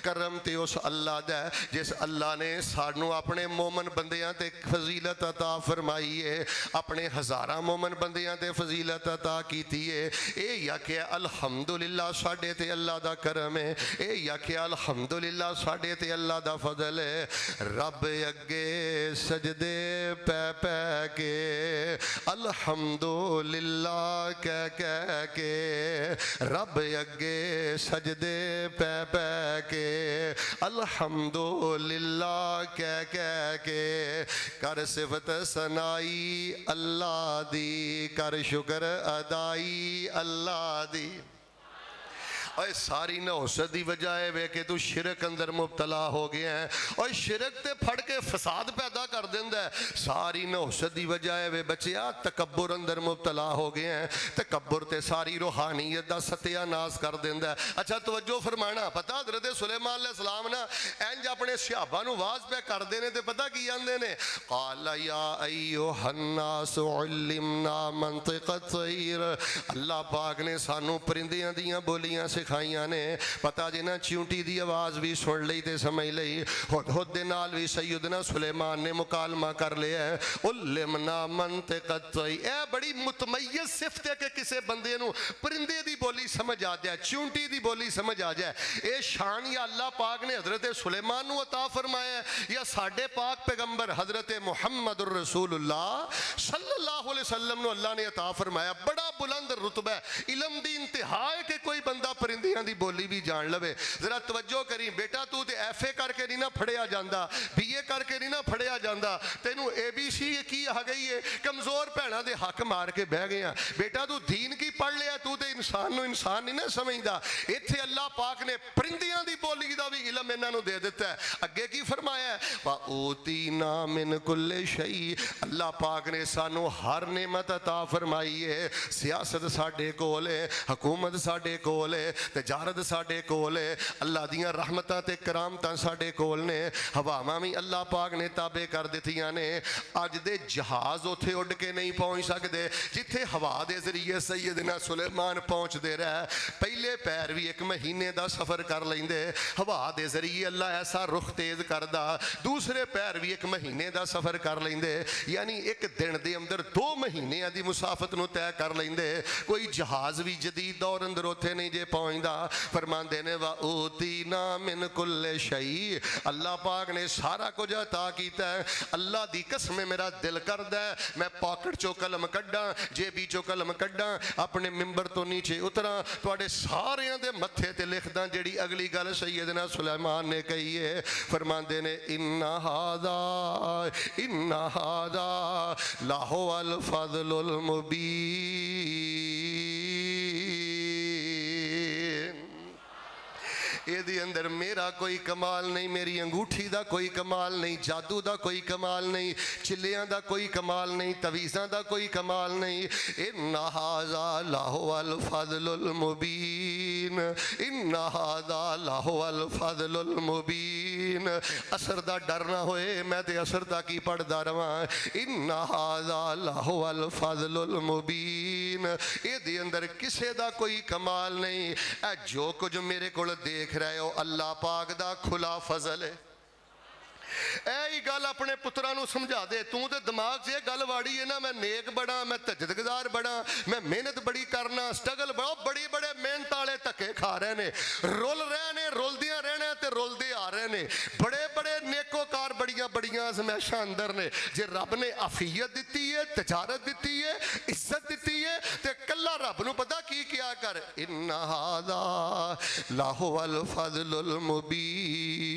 کرم تے اس اللہ دا جس اللہ نے سانو اپنے مومن بندیاں تے فضیلت عطا فرمائی ہے اپنے ہزاراں مومن بندیاں تے فضیلت عطا کیتی ہے اے یا کہ الحمدللہ ساڈے تے اللہ دا کرم ہے اے یا کہ الحمدللہ ساڈے تے اللہ دا فضل ہے رب اگے سجدے پہ پہ کے الحمدللہ کہہ کے رب اگے سجدے پہ پہ کے الحمدللہ کہہ کے کر صفت ثنائی اللہ دی کر شکر ادائی اللہ دی اور ساری نحوست دی وجہ ہے کہ تو شرک اندر مبتلا ہو گیا ہے اور شرک تے پھڑ کے فساد پیدا کر دیندہ ہے ساری نحوست دی وجہ ہے بچیا تکبر اندر مبتلا ہو گئے ہیں تکبر تے ساری روحانیت دا ستیہ ناز کر دیندہ ہے اچھا توجہ فرمانا پتہ حضرت سلیمان علیہ السلام نا اینج اپنے صحابہ نو واز پہ کر دینے تے پتہ کی آندے نے قال یا ایوہ الناس علمنا منطق الطیر اللہ پاک نے سانو پرندیاں دیاں بولیاں سکھائیاں نے پتہ جنا چونٹی دی آواز بھی سن لئی تے سمجھ لئی ہد دے نال بھی سیدنا سلیمان نے مکالمہ کر لیا ہے علمنا منطق الطیر اے بڑی متمیز صفت ہے کہ کسے بندے نو پرندے دی بولی سمجھ آ جائے چونٹی دی بولی سمجھ آ جائے اے شان یا اللہ پاک نے حضرت سلیمان نو عطا فرمایا ہے یا ساڈے پاک پیغمبر حضرت محمد الرسول اللہ صلی اللہ علیہ وسلم نو اللہ نے عطا فرمایا بڑا بلند رتبہ ہے علم دی انتہا ہے کہ کوئی بندہ پرندیاں دی بولی بھی جان لوے ذرا توجہ کریں بیٹا تو تے ایف اے کر کے نہیں نہ پھڑیا جاندہ بی اے کر کے نہیں نہ پھڑیا جاندہ تینوں اے بی سی کی آ گئی ہے کمزور پہنا دے حق مار کے بہ گئے ہیں بیٹا تو دین کی پڑھ لیا تو تے انسان نو انسان نہیں نہ سمجھدا ایتھے اللہ پاک نے پرندیاں دی بولی دا بھی علم انہاں نو دے دیتا ہے اگے کی فرمایا ہے وَأُوتِينَا مِن كُلِّ شَيْءٍ اللہ پاک نے سانو ہر نعمت عطا فرمائی ہے سیاست ساڈے کول ہے حکومت ساڈے کول ہے تجارت ساڈے کول ہے اللہ دیاں رحمتاں تے کرامتاں ساڈے کول نے ہواواں بھی اللہ پاک نے تابع کر دتیاں نے اج دے جہاز اوتھے اڈ کے نہیں پہنچ سکدے جتھے ہوا دے ذریعے سیدنا سلیمان پہنچ دے رہا پہلے پیر بھی 1 مہینے دا سفر کر لیندے ہوا دے ذریعے اللہ ایسا رخ تیز کردا دوسرے پیر بھی 1 مہینے دا سفر کر لیندے یعنی ایک دن دے اندر 2 مہینے دی مسافت نو طے کر لیندے کوئی جہاز بھی جدید دور اندر اوتھے نہیں جے پہنچدا فرماندے نے وَأُوتِينَا مِن كُلِّ شَيْءٍ اللہ پاک نے سارا کچھ عطا کیتا ہے اللہ دی قسم میرا دل کردا ہے میں پاکٹ چو قلم کڈاں جیبی چو قلم کڈاں اپنے ممبر تو نیچے اتراں تواڈے ساریاں دے متھے تے لکھداں جیڑی اگلی گل سیدنا سلیمان نے کہی ہے فرماندے نے ان ھذا لَهُوَ الْفَضْلُ الْمُبِينُ اے دی اندر میرا کوئی کمال نہیں میری انگوٹھی دا کوئی کمال نہیں جادو دا کوئی کمال نہیں چلیاں دا کوئی کمال نہیں تویزاں دا کوئی کمال نہیں ان ھذا لَهُوَ الْفَضْلُ الْمُبِينُ ان ھذا لَهُوَ الْفَضْلُ الْمُبِينُ اثر دا ڈر نہ ہوئے میں تے اثر دا کی پڑھدا رواں ان ھذا لَهُوَ الْفَضْلُ الْمُبِينُ اے دی اندر کسے دا کوئی کمال نہیں اے جو کچھ میرے کول دیکھ رہے ہو اللہ پاک دا کھلا فضل ہے اے گل اپنے پترہ نو سمجھا دے تو تے دماغ سے گل واڑی ہے نا میں نیک بڑا میں تجدگزار بڑا میں محنت بڑی کرنا سٹرگل بڑا بڑی بڑے محنت والے دھکے کھا رہے نے رول رہے نے رول دیاں رہنے تے رول دے آ رہے نے بڑے بڑے نیکوکار بڑیاں بڑیاں آزمائشاں اندر نے جے رب نے عافیت دیتی ہے تجارت دیتی ہے عزت دیتی ہے تے کلا رب نو پتہ کی کیا کر ان ھذا لہو الفضل المبین.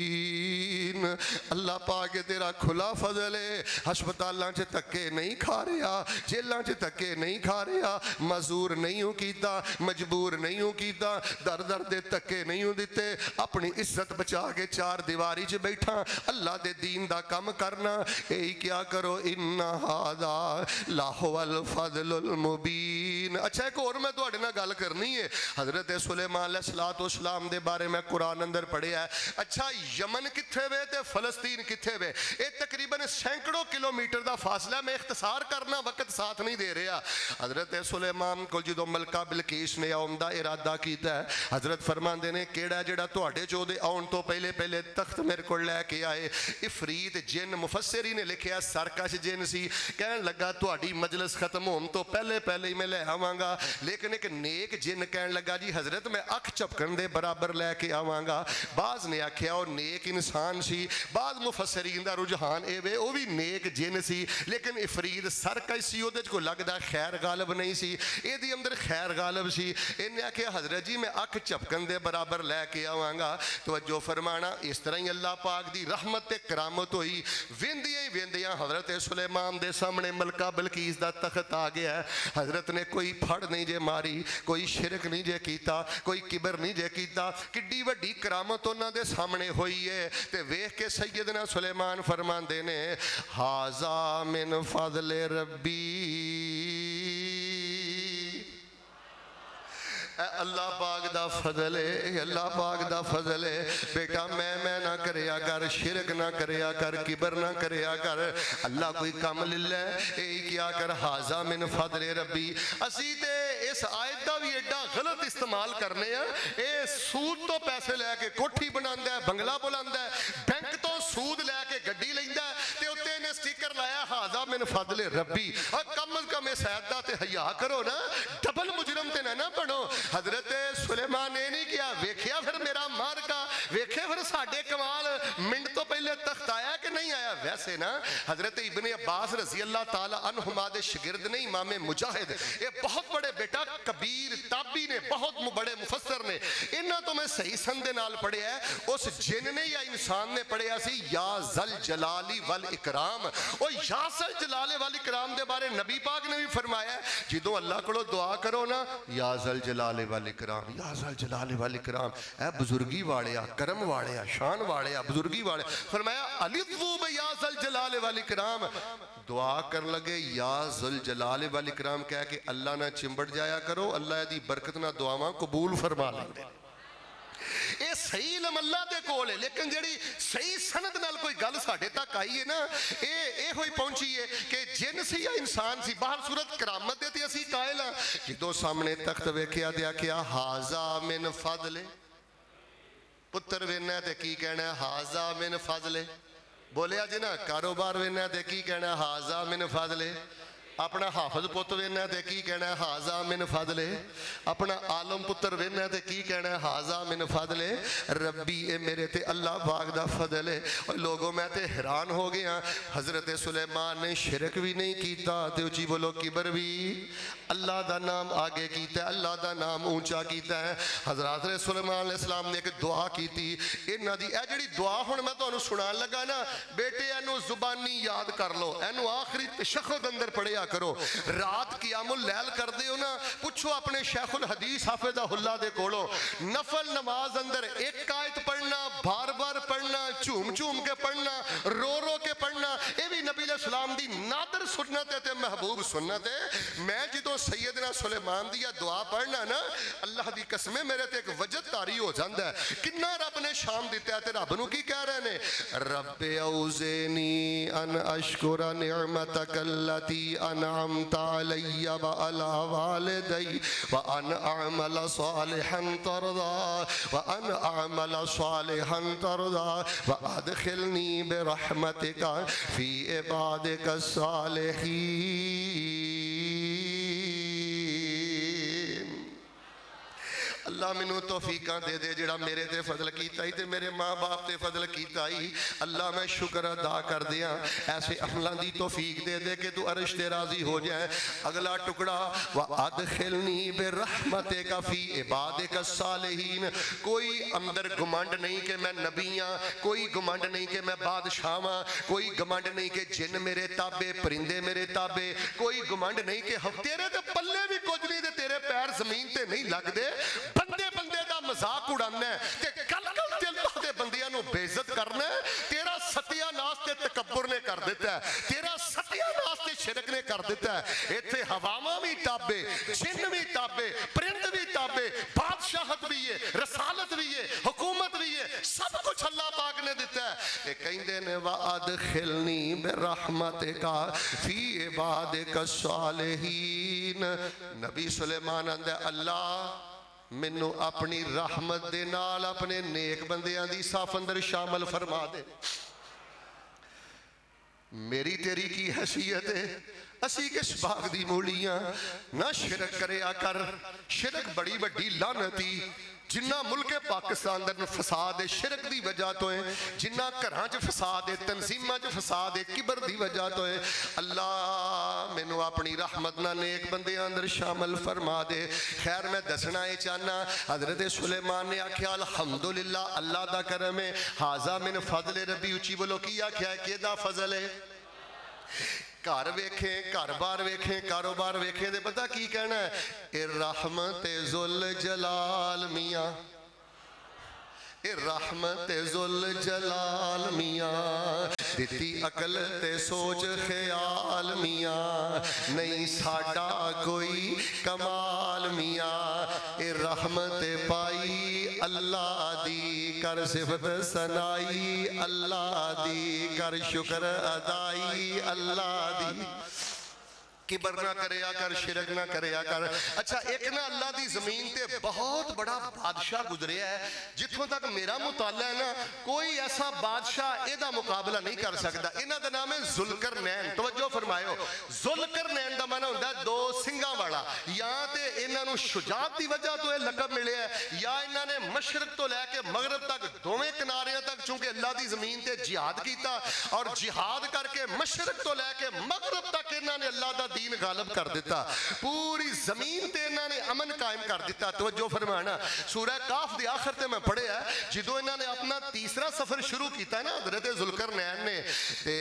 اللہ پاک تیرا کھلا فضل ہے. ہسپتالاں چ تکے نہیں کھا رہا, جیلاں چ تکے نہیں کھا رہا, مزور نہیں ہوں کیتا, مجبور نہیں ہوں کیتا, در در دے تکے نہیں ہوں دیتے, اپنی عزت بچا کے چار دیواری چ بیٹھا اللہ دے دین دا کم کرنا. اے کیا کرو ان ھذا لہو الفضل المبین. اچھا ایک اور میں تواڈے نال گل کرنی ہے. حضرت سلیمان علیہ الصلوۃ والسلام دے بارے میں قرآن اندر پڑھیا ہے. اچھا یمن کتھے وے تے فلسطین کتھے وے؟ اے تقریباً سینکڑوں کلومیٹر دا فاصلہ. میں اختصار کرنا وقت ساتھ نہیں دے رہا. حضرت سلیمان کو جدو ملکہ بلقیس نے آن دا ارادہ کیتا ہے, حضرت فرماندے نے کیڑا جڑا تواڈے چو دے آن تو پہلے پہلے تخت میرے کو لے کے آئے. افریت جن, مفسری نے لکھیا سرکش جن سی, کہن لگا تواڈی مجلس ختم ہون تو پہلے پہلے ہی میں لے آواں گا. لیکن ایک نیک جن کہن لگا جی حضرت میں اکھ چپکن دے برابر لے کے آواں گا. بعض نے آکھیا وہ نیک انسان سی, بعض مفسرین دا رجحان اے وے او بھی نیک جن سی, لیکن افرید سرکش سی, او دے کو لگدا خیر غالب نہیں سی, اے دی اندر خیر غالب سی. انہیں آکھیا حضرت جی میں اکھ چپکن دے برابر لے کے آواں گا. توجہ فرمانا. اس طرح ہی اللہ پاک دی رحمت تے کرامت ہوئی. ویندیاں ہی ویندیاں حضرت سلیمان دے سامنے ملکہ بلقیس دا تخت آ گیا ہے. حضرت نے کوئی پھڑ نہیں جے ماری, کوئی شرک نہیں جے کیتا, کوئی کبر نہیں جے کیتا. کڈی وڈی کرامت انہاں دے سامنے ہوئی ہے. تے ویکھ کے سیدنا سلیمان فرماندے نے ھذا من فضل ربی. اللہ پاک دا فضل ہے, اللہ پاک دا فضل ہے. بیٹا میں نہ کریا کر, شرک نہ کریا کر, کبر نہ کریا کر. اللہ کوئی کام للہ اے کیا کر ھذا من فضل ربی. اسی تے اس آیت دا بھی ایڈا غلط استعمال کرنے ہیں. اے سود تو پیسے لے کے کوٹھی بناندا ہے, بنگلہ بلاندا ہے, بینک تو سود لے کے گڈی لیندا ہے, تے اوتے نے سٹیکر لایا ھذا من فضل ربی. اور کم از کم اس آیت دا تے حیا کرو نا, ڈبل مجرم تے نہ بنو. حضرت سلیمان نے نہیں کیا, ویکھیا پھر میرا مارکا, ویکھے پھر ساڈے کمال, منٹ تو پہلے تخت آیا کہ نہیں آیا. ویسے نا حضرت ابن عباس رضی اللہ تعالی عنہما دے شگرد نے امام مجاہد, یہ بہت بڑے بیٹا کبیر تابعی نے, بہت بڑے مفسر نے, انہاں تو میں صحیح سند نال پڑھیا ہے. اس جن نے یا انسان نے پڑھیا سی یا ذل جلالی والاکرام. او یا ذل جلال والاکرام دے بارے نبی پاک نے بھی فرمایا ہے جدوں اللہ کولو دعا کرو نا, یا ذل جلال والاکرام, یا ذل جلال والاکرام, اے بزرگی واڑیا, کرم واڑیا, شان واڑیا, بزرگی واڑیا. فرمایا الذو بیا ذل جلال والاکرام. دعا کر لگے یا ذل جلال والاکرام کہہ کے اللہ نہ چمبڑ جایا کرو, اللہ دی برکت نہ دعاواں قبول فرما لیں. اے صحیح علم اللہ دے کول ہے, لیکن جڑی صحیح سند نال کوئی گل ساڈے تک آئی ہے نا, اے ہوئی پہنچی ہے کہ جن سی یا انسان سی. باہر صورت کرامت دے تے اسی قائل ہاں. جدوں سامنے تخت ویکھیا تے آکھیا ھذا من فضل. پتر وینا تے کی کہنا ھذا من فضل. بولیا جی نا, کاروبار وینا تے کی کہنا ھذا من فضل. اپنا حافظ پت وینا تے کی کہنا ھذا من فضل. اپنا عالم پتر وینا تے کی کہنا ھذا من فضل ربی. اے میرے تے اللہ پاک دا فضل ہے. اور لوگوں میں تے حیران ہو گیا, حضرت سلیمان نے شرک بھی نہیں کیتا تے اچھی بولو کبر بھی, اللہ دا نام آگے کیتا ہے, اللہ دا نام اونچا کیتا ہے. حضرت سلیمان علیہ السلام نے ایک دعا کی تھی. انہاں دی اے جڑی دعا ہن میں تانوں سنان لگا نا, بیٹے اینو زبانی یاد کر لو, اینو آخری تشہد اندر پڑھیا کرو. رات قیام اللیل کر دے ہو نا, پوچھو اپنے شیخ الحدیث حافظہ اللہ دے کولو, نفل نماز اندر ایک آیت پڑھنا, بار بار پڑھنا, چوم چوم کے پڑھنا, رو رو کے پڑھنا, اے بھی نبی علیہ السلام دی نادر سنت ہے تے محبوب سنت ہے. میں جدو سیدنا سلیمان دی دعا پڑھنا نا, اللہ دی قسمیں میرے تے ایک وجد تاری ہو جاندا ہے. کتنا رب نے شام دیتا ہے تے رب نو کی کہہ رہے نے, رب اوزینی ان اشکر نعمتک اللتی انعمت علی وعلی والدی وان اعمل صالحا ترضا وان اعمل صالحا ترضا وادخلنی برحمتک فی عبادک الصالحین. اللہ مینوں توفیقاں دے دے جڑا میرے تے فضل کیتا ہی تے میرے ماں باپ تے فضل کیتا ہی اللہ میں شکر ادا کر دیاں ایسے عملاں دی توفیق دے دے کہ تو عرش تے راضی ہو جائے اگلا ٹکڑا وَأَدْخِلْنِي بِرَحْمَتِكَ فِي عِبَادِكَ الصَّالِحِينَ کوئی اندر گمنڈ نہیں کہ میں نبی ہاں کوئی گمنڈ نہیں کہ میں بادشاہ ہاں کوئی گمنڈ نہیں کہ جن میرے تابع پرندے میرے تابع کوئی گمنڈ نہیں کہ تیرے تے پلے بھی کچھ نہیں تے تیرے پیر زمین تے نہیں لگ دے بندے بندے دا مذاق اڑانا ہے تے کل کل تے اللہ دے بندیاں نو بے عزت کرنا ہے تیرا ستیہ ناس تے تکبر نے کر دیتا ہے تیرا ستیہ ناس تے شرک نے کر دیتا ہے ایتھے ہواواں بھی تابع جن بھی تابع پرند بھی تابع بادشاہت بھی ہے رسالت بھی ہے حکومت بھی ہے سب کچھ اللہ پاک نے دیتا ہے یہ کہندے نے وَأَدْخِلْنِي بِرَحْمَتِكَ فِي عِبَادِكَ الصَّالِحِينَ نبی سلیمان آندے اللہ منو اپنی رحمت دے نال اپنے نیک بندیاں دی صاف اندر شامل فرما دے میری تیری کی حیثیت ہے اسی کس باغ دی مولیاں نہ شرک کریا کر شرک بڑی بڑی لعنتی جنہ ملک پاکستان در فساد شرک دی وجہ تو ہے جنہ گھراں چ فساد تنظیماں چ فساد کبر دی وجہ تو ہے اللہ مینوں اپنی رحمت نہ نیک بندے اندر شامل فرما دے خیر میں دسنا یہ چاہنا حضرت سلیمان نے آکھیا الحمدللہ اللہ دا کرم ہے ھذا من فضل ربی اچھی بولو کی آکھیا ہے کہ دا فضل ہے گھر ویکھیں گھر بار ویکھیں کاروبار ویکھیں دے پتہ کی کہنا ہے الرحمت ذل جلال میاں رحمت ذل جلال میاں دیتی عقل تے سوچ خیال میاں نہیں ساڈا کوئی کمال میاں اے رحمت پائی اللہ دی کر صفت سنائی اللہ دی کر شکر ادائی اللہ دی کبر نہ کریا کر شرک نہ کریا کر اچھا ایک نہ اللہ دی زمین تے بہت بڑا بادشاہ گزریا ہے جتوں تک میرا مطالعہ ہے نا کوئی ایسا بادشاہ ایدہ مقابلہ نہیں کر سکتا انہاں دا نام ہے ذوالقرنین توجہ فرمائیو ذوالقرنین دا معنی ہوتا ہے دو سنگاں والا یا تے انہاں نو شجاعت دی وجہ تو یہ لقب ملے ہے یا انہاں نے مشرق تو لے کے مغرب تک دوویں کنارے تک چونکہ اللہ دی زمین تے جہاد کیتا اور جہاد کر کے مشرق تو لے کے مغرب تک انہاں نے اللہ دا دین غالب کر دیتا پوری زمین تے انہاں نے امن قائم کر دیتا توجہ فرمانا سورہ کاف دی آخر تے میں پڑھے ہے جدو انہاں نے اپنا تیسرا سفر شروع کیتا ہے نا حضرت ذوالقرنین نے تے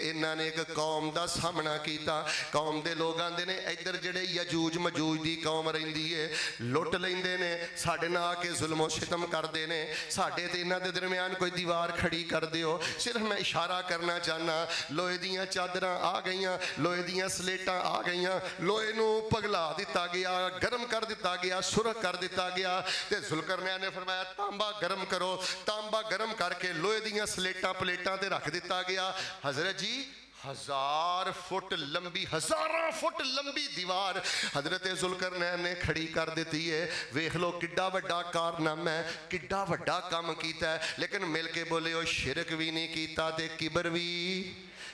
انہاں نے ایک قوم دا سامنا کیتا قوم دے لوگ آندے نے ادھر جڑے یجوج مجوج دی قوم رہندی ہے لٹ لیندے نے ساڈے نال آ کے ظلم و ستم کردے نے ساڈے تے انہاں دے درمیان کوئی دیوار کھڑی کر دیو صرف میں اشارہ کرنا چاہنا لوہے دیاں چادراں آ گئیاں لوہے دیاں سلیٹاں آ گئیاں لوہے نو پگلا دیتا گیا گرم کر دیتا گیا سرخ کر دیتا گیا تے ذوالقرنین نے فرمایا تانبا گرم کرو تانبا گرم کر کے لوہے دیاں سلیٹاں پلیٹاں تے رکھ دیتا گیا حضرت جی 1000 فٹ لمبی 1000 فٹ لمبی دیوار حضرت ذوالقرنین نے کھڑی کر دیتی ہے ویکھ لو کڈا وڈا کارنامہ ہے کڈا وڈا کام کیتا ہے لیکن مل کے بولے او شرک بھی نہیں کیتا تے کبر بھی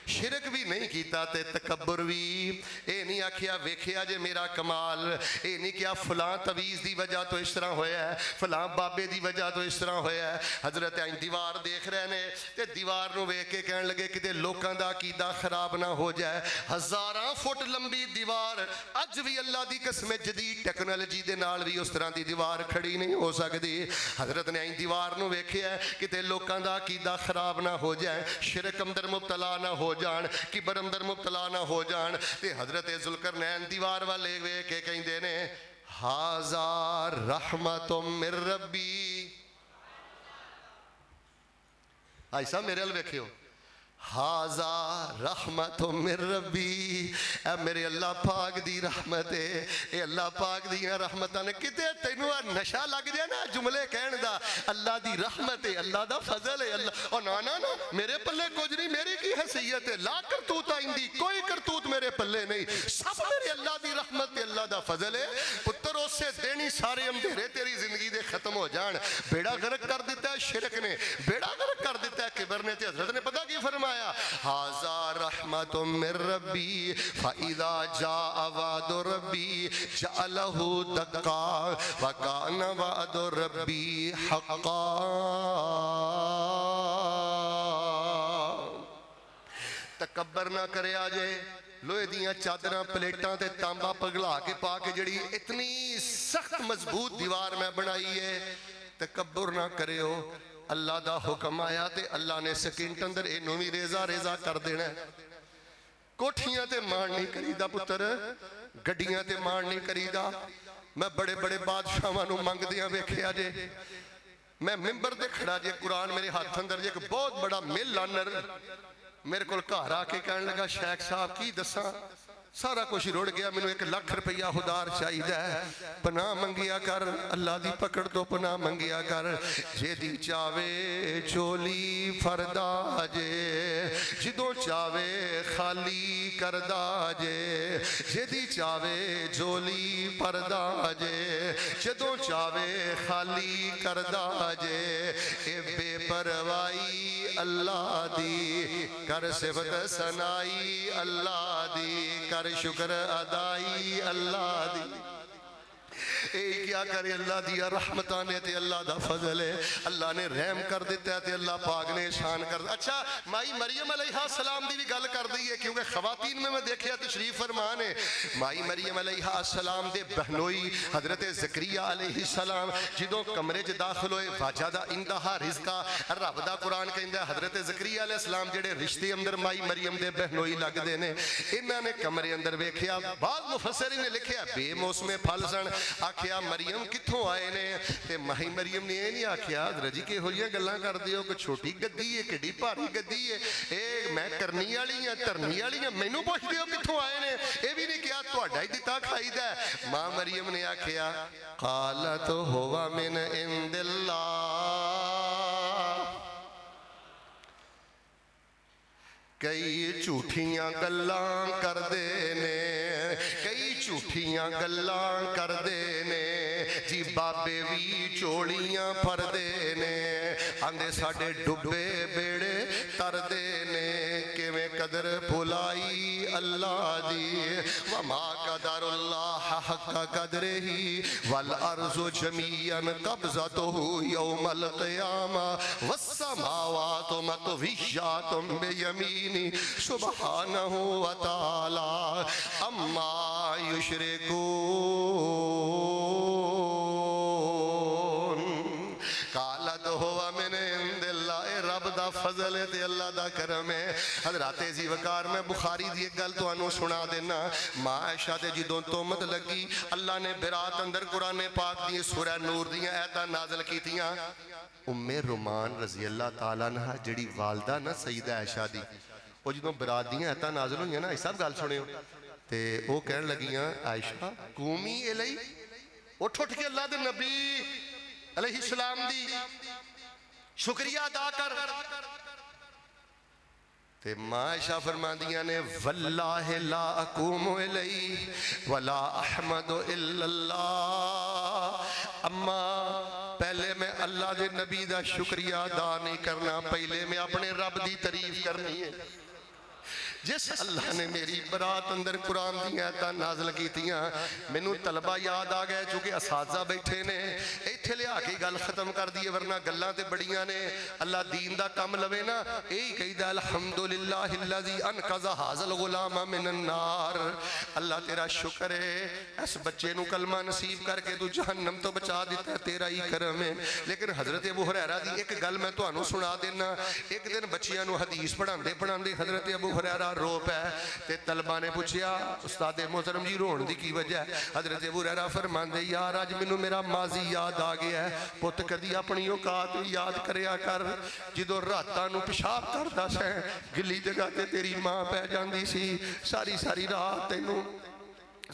شرک بھی نہیں کیتا تے تکبر بھی اے نہیں آکھیا ویکھیا جے میرا کمال اے نہیں کیا فلاں تویز دی وجہ تو اس طرح ہویا ہے فلاں بابے دی وجہ تو اس طرح ہویا ہے حضرت دیوار دیکھ رہے نے تے دیوار نو ویکھ کے کہن لگے کہ لوکاں دا عقیدہ خراب نہ ہو جائے 1000 فٹ لمبی دیوار اج بھی اللہ دی قسم جدید ٹیکنالوجی دے نال بھی اس طرح دی دیوار کھڑی نہیں ہو سکتی حضرت نے دیوار نو ویکھیا کہ لوکاں دا عقیدہ خراب نہ ہو جائے شرک اندر مبتلا نہ ہو جان کبر اندر مبتلا نہ ہو جان تے حضرت ذوالقرنین دیوار والے ویکھ کے کہندے نے ھذا رحمت من ربی ایسا میرے ال ویکھیو ھذا رحمت من ربی اے میرے اللہ پاک دی رحمت ہے اے اللہ پاک دیاں رحمتاں نے کتے تینوں نشہ لگ جائے نا جملے کہن دا اللہ دی رحمت ہے اللہ دا فضل ہے اللہ اور نا میرے پلے کچھ نہیں میری کی حیثیت ہے لا کرتوت آئندی کوئی کرتوت میرے پلے نہیں سب میرے اللہ دی رحمت ہے اللہ دا فضل ہے پتر اسی دن ہی سارے اندھیرے تیری زندگی دے ختم ہو جان. بیڑا غرق کر دیتا ہے شرک نے, بیڑا غرق کر دیتا ہے کبر نے. تے حضرت نے پتہ کی فرمایا, ھذا رحمت من ربی فاذا جاء وعد ربی جعلہ دکا وکان وعد ربی حقا. تکبر نہ کرے آجے لوہے دیاں چادراں پلیٹاں تے تانبا پگلا کے پا کے جڑی اتنی سخت مضبوط دیوار میں بنائی ہے. تکبر نہ کرے ہو. اللہ دا حکم آیا تے اللہ نے سکینٹ اندر اینوں بھی ریزہ ریزہ کر دینا ہے. کوٹھیاں تے مان نہیں کریدا پتر, گڈیاں تے مان نہیں کریدا. میں بڑے بڑے بادشاہاں نوں منگدیاں ویکھیا جے. میں ممبر تے کھڑا جے, قرآن میرے ہاتھ اندر جے, ایک بہت بڑا مل لانر میرے کو گھر آ کے کہنے لگا, شیخ صاحب کی دساں سارا کچھ رڑ گیا, میں نے 1 لاکھ روپیہ خدار چاہیے ہے, پناہ منگیا کر, اللہ دی پکڑ تو پناہ منگیا کر. جے دی چاوے چولی فردا جے, جدوں چاوے خالی کردا جے, جے دی چاوے جولی پردا جے, جدوں چاوے خالی کردا جے. اے بے پروائی اللہ دی, کر صفت ثنائی اللہ دی, کر شکر ادائی اللہ دی. اے کیا کرے اللہ دیا رحمتانے تے اللہ دا فضل ہے. اللہ نے رحم کر دیتا ہے تے اللہ پاک نے احسان کر دیتا. اچھا مائی مریم علیہ السلام دی بھی گل کر دی ہے, کیونکہ خواتین میں دیکھیا تشریف فرمان ہے. مائی مریم علیہ السلام دے بہنوئی حضرت زکریہ علیہ السلام جدوں کمرے چ داخل ہوئے, واجدہ انتہا رزقا, رب دا قرآن کہندا ہے حضرت زکریہ علیہ السلام جڑے رشتے اندر مائی مریم دے بہنوئی لگ دے نے, انہاں نے کمرے اندر ویکھیا. بعض مفسرین نے لکھیا بے موسم پھل سن. آکھیا مریم کتھوں آئے نے, تے مائی مریم نے یہ نہیں آکھیا حضرت جی کہ ہوئیاں گلاں کر دیو کہ چھوٹی گدی ہے کڈی بھاری گدی ہے, اے میں کرنی والی ہاں دھرنی والی ہاں, مینوں پوچھ دیو کتھوں آئے نے. اے بھی نہیں کہا تہاڈا ہی دتا کھائیدا ہے. ماں مریم نے آکھیا قالت ہوا من عند اللہ, کئی جھوٹیاں گلاں کر دے نے, کئی جھوٹیاں گلاں کر دے نے جی, بابے بھی چوڑیاں پھر دے نے, آندے ساڈے ڈبے بیڑے تر دے نے, کیویں قدر بھلائی اللہ دی. وما قدر اللہ حق قدرہ والارض جمیعا قبضتہ یوم القیامہ والسماوات مطویات بیمینہ سبحانہ وتعالی اما یشرکون. قالت ہوا من عند اللہ, اے رب دا فضل ہے تے اللہ دا کرم ہے. حضرات عزیز وقار میں بخاری دی ایک گل تو انہوں سنا دینا. ماں عائشہ دے جدوں تومت لگی, اللہ نے برات اندر قرآن پاک دی سورہ نور دیاں ایتاں نازل کیتیاں. ام رومان رضی اللہ تعالیٰ عنہ جڑی والدہ نا سیدہ عائشہ دی, وہ جدوں برات دیاں ایتاں نازل ہوئیاں نا, اس سب گل سنے ہو, تے وہ کہنے لگیاں عائشہ قومی الی, اٹھ کے اللہ دے نبی علیہ السلام دی شکریہ ادا کر. تے ماں عائشہ فرماندیاں نے واللہ لا اقوم الی ولا احمد الا اللہ. اما پہلے میں اللہ دے نبی دا شکریہ ادا نہیں کرنا, پہلے میں اپنے رب دی تعریف کرنی ہے. جس اللہ نے میری برات اندر قرآن دیاں ایتاں نازل کیتیاں, مینوں طلبہ یاد آ گئے چونکہ اساتذہ بیٹھے نے, ایتھے لیا کے گل ختم کر دیے ورنہ گلاں تے بڑیاں نے. اللہ دین دا کم لوے نا, یہی کہیدا الحمدللہ الذی انقذ ھذا الغلام من النار. اللہ تیرا شکر ہے اس بچے نو کلمہ نصیب کر کے تو جہنم تو بچا دیتا ہے, تیرا ہی کرم ہے. لیکن حضرت ابو ہریرہ دی ایک گل میں تانوں سنا دینا. ایک دن بچیاں نو حدیث پڑھاندے پڑھاندے حضرت ابو ہریرہ رو پے, تے طلبہ نے پوچھیا استاد محترم جی رون دی کی وجہ ہے. حضرت ابو ہریرہ فرماندے یار اج مینوں میرا ماضی یاد آ گیا ہے, پت کدی اپنی اوقات یاد کریا کر, جدوں راتاں نو پیشاب کردا سیں گلی جگہ تے تیری ماں پہ جاندی سی, ساری ساری رات تینوں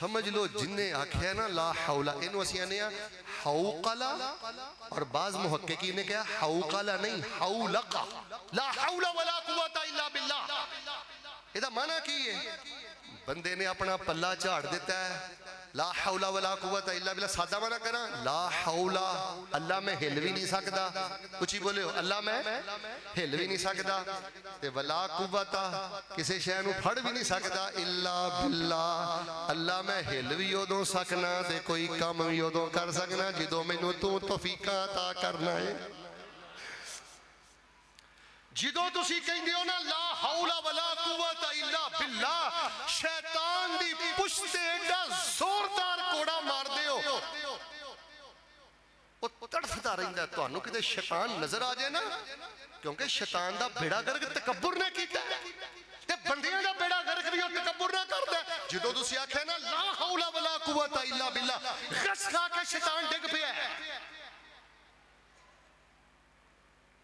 سمجھ لو جن نے آکھیا نا لا حولا، انہوں اسی آنے حوقلا، اور بعض محققین نے کہا حوقلا نہیں حولقا، لا حول ولا قوت الا باللہ. یہ دا معنی کی ہے؟ بندے نے اپنا پلہ چاڑ دیتا ہے لا حول ولا قوت الا باللہ. سادہ معنی کرا لا حول، اللہ میں ہل بھی نہیں سکتا، اچھی بولے ہو اللہ میں ہل بھی نہیں سکتا، تے ولا قوت کسی شے نو پھڑ بھی نہیں سکتا الا باللہ، اللہ میں ہل بھی ادوں سکنا تے کوئی کام بھی ادوں کر سکنا جدوں مینوں تو توفیق عطا کرنا ہے. جدوں تسی کہندے ہو نا لا حول ولا قوت الا باللہ، شیطان دی پشت ایڈا زوردار کوڑا مار دے ہو وہ تڑفتا رہندا ہے. تانوں کتے شیطان نظر آ جائے نا، کیونکہ شیطان دا بیڑا گرک تکبر نے کیتا ہے تے بندیاں دا بیڑا گرک بھی تکبر نہ کردا ہے. جدوں تسی آکھے نا لا حول ولا قوت الا باللہ، غص کھا کے شیطان ڈگ پیا ہے.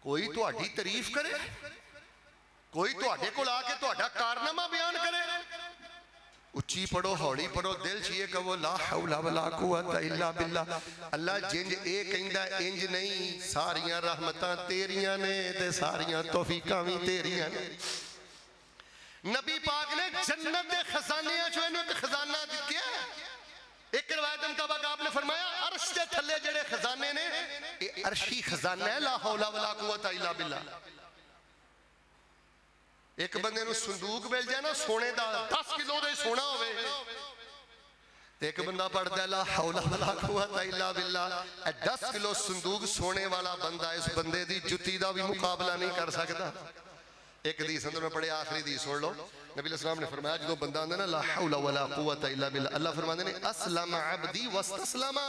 کوئی تو اڈی تعریف کرے، کوئی تو اڈے کو لا کے تو اڈا کارنامہ بیان کرے، اچھی پڑھو ہوڑی پڑھو دل چیئے کہ وہ لا حول ولا قوت الا باللہ. اللہ جنج اے کہندہ انج نہیں، ساریاں رحمتاں تیریاں نے تے ساریاں توفیقاں بھی تیریاں نے. نبی پاک نے جنت دے خزانیاں جو انہوں ایک خزانہ دیا ہے. ایک روایت مطابق آپ نے فرمایا عرش کے تھلے جڑے خزانے نے یہ عرشی خزانہ ہے لا حول ولا قوت الا باللہ. ایک بندے نو صندوق مل جائے نا سونے دا 10 کلو دے سونا ہوئے، ایک بندہ پڑھتا ہے لا حول ولا قوت الا باللہ، 10 کلو صندوق سونے والا بندہ اس بندے دی جتی دا بھی مقابلہ نہیں کر سکتا. ایک حدیث اندر میں پڑھے آخری حدیث سن لو. نبی علیہ السلام نے فرمایا جدو بندہ آندھا نا لا حول ولا قوت الا باللہ، اللہ فرماتے نے اسلم عبدی واستسلم،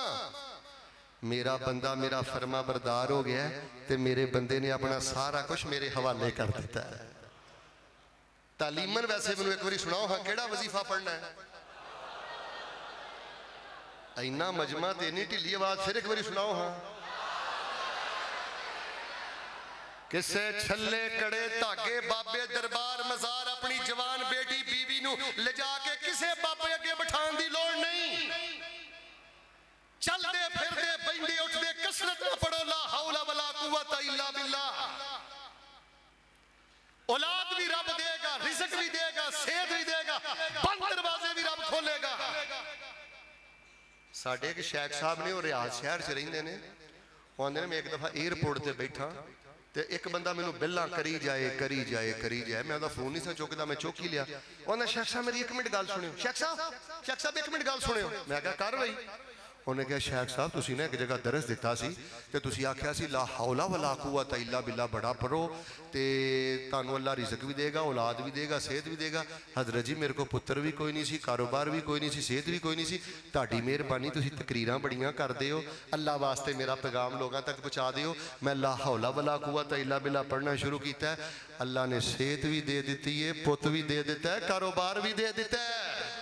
میرا بندہ میرا فرما بردار ہو گیا ہے تے میرے بندے نے اپنا سارا کچھ میرے حوالے کر دیتا ہے. تعلیمن ویسے میں ایک باری سناؤ ہاں کیڑا وظیفہ پڑھنا ہے؟ اینا مجمع دینی ٹھلی آواز پھر ایک باری سناؤ ہاں. کسے چھلے کڑے تاگے بابے دربار مزار اپنی جوان بیٹی بیوی نو لے جا کے کسے بابے اگے بٹھان دی لوڑ نہیں. چل دے پھر دے بیندے اٹھ دے کسرت نہ پڑھو لا حول ولا قوت الا باللہ. اولاد بھی رب دے گا، رزق بھی دے گا، صحت بھی دے گا، بند دروازے بھی رب کھولے گا. ساڑھے کے شیخ صاحب نے اور ریاض شہر سے رہندے نے، ہوندے نے میں ایک دفعہ ایئرپورٹ تے بیٹھا تے ایک بندہ میں نو بلّا کری جائے کری جائے کری جائے، میں دا فون نہیں سا چوکدا میں چوکی لیا. انہوں نے شیخ صاحب میری ایک منٹ گال سنے ہو، شیخ صاحب ایک منٹ گال سنے ہو. میں کہا کر بھئی. انہوں نے کہا شیخ صاحب تسی نے ایک جگہ درس دیتا سی تے تسی آکھیا سی لا حول ولا قوت الا باللہ بڑا پڑھو تے تانوں اللہ رزق بھی دے گا، اولاد بھی دے گا، صحت بھی دے گا. حضرت جی میرے کو پتر بھی کوئی نہیں سی، کاروبار بھی کوئی نہیں سی، صحت بھی کوئی نہیں سی، تہاڈی مہربانی تسی تقریراں بڑیاں کر دیو، اللہ واسطے میرا پیغام لوگاں تک پہنچا دیو. میں لا حول ولا قوت الا باللہ پڑھنا شروع کیتا ہے، اللہ نے صحت بھی دے دیتی ہے، پت بھی دے دیتا ہے، کاروبار بھی دے دیتا ہے.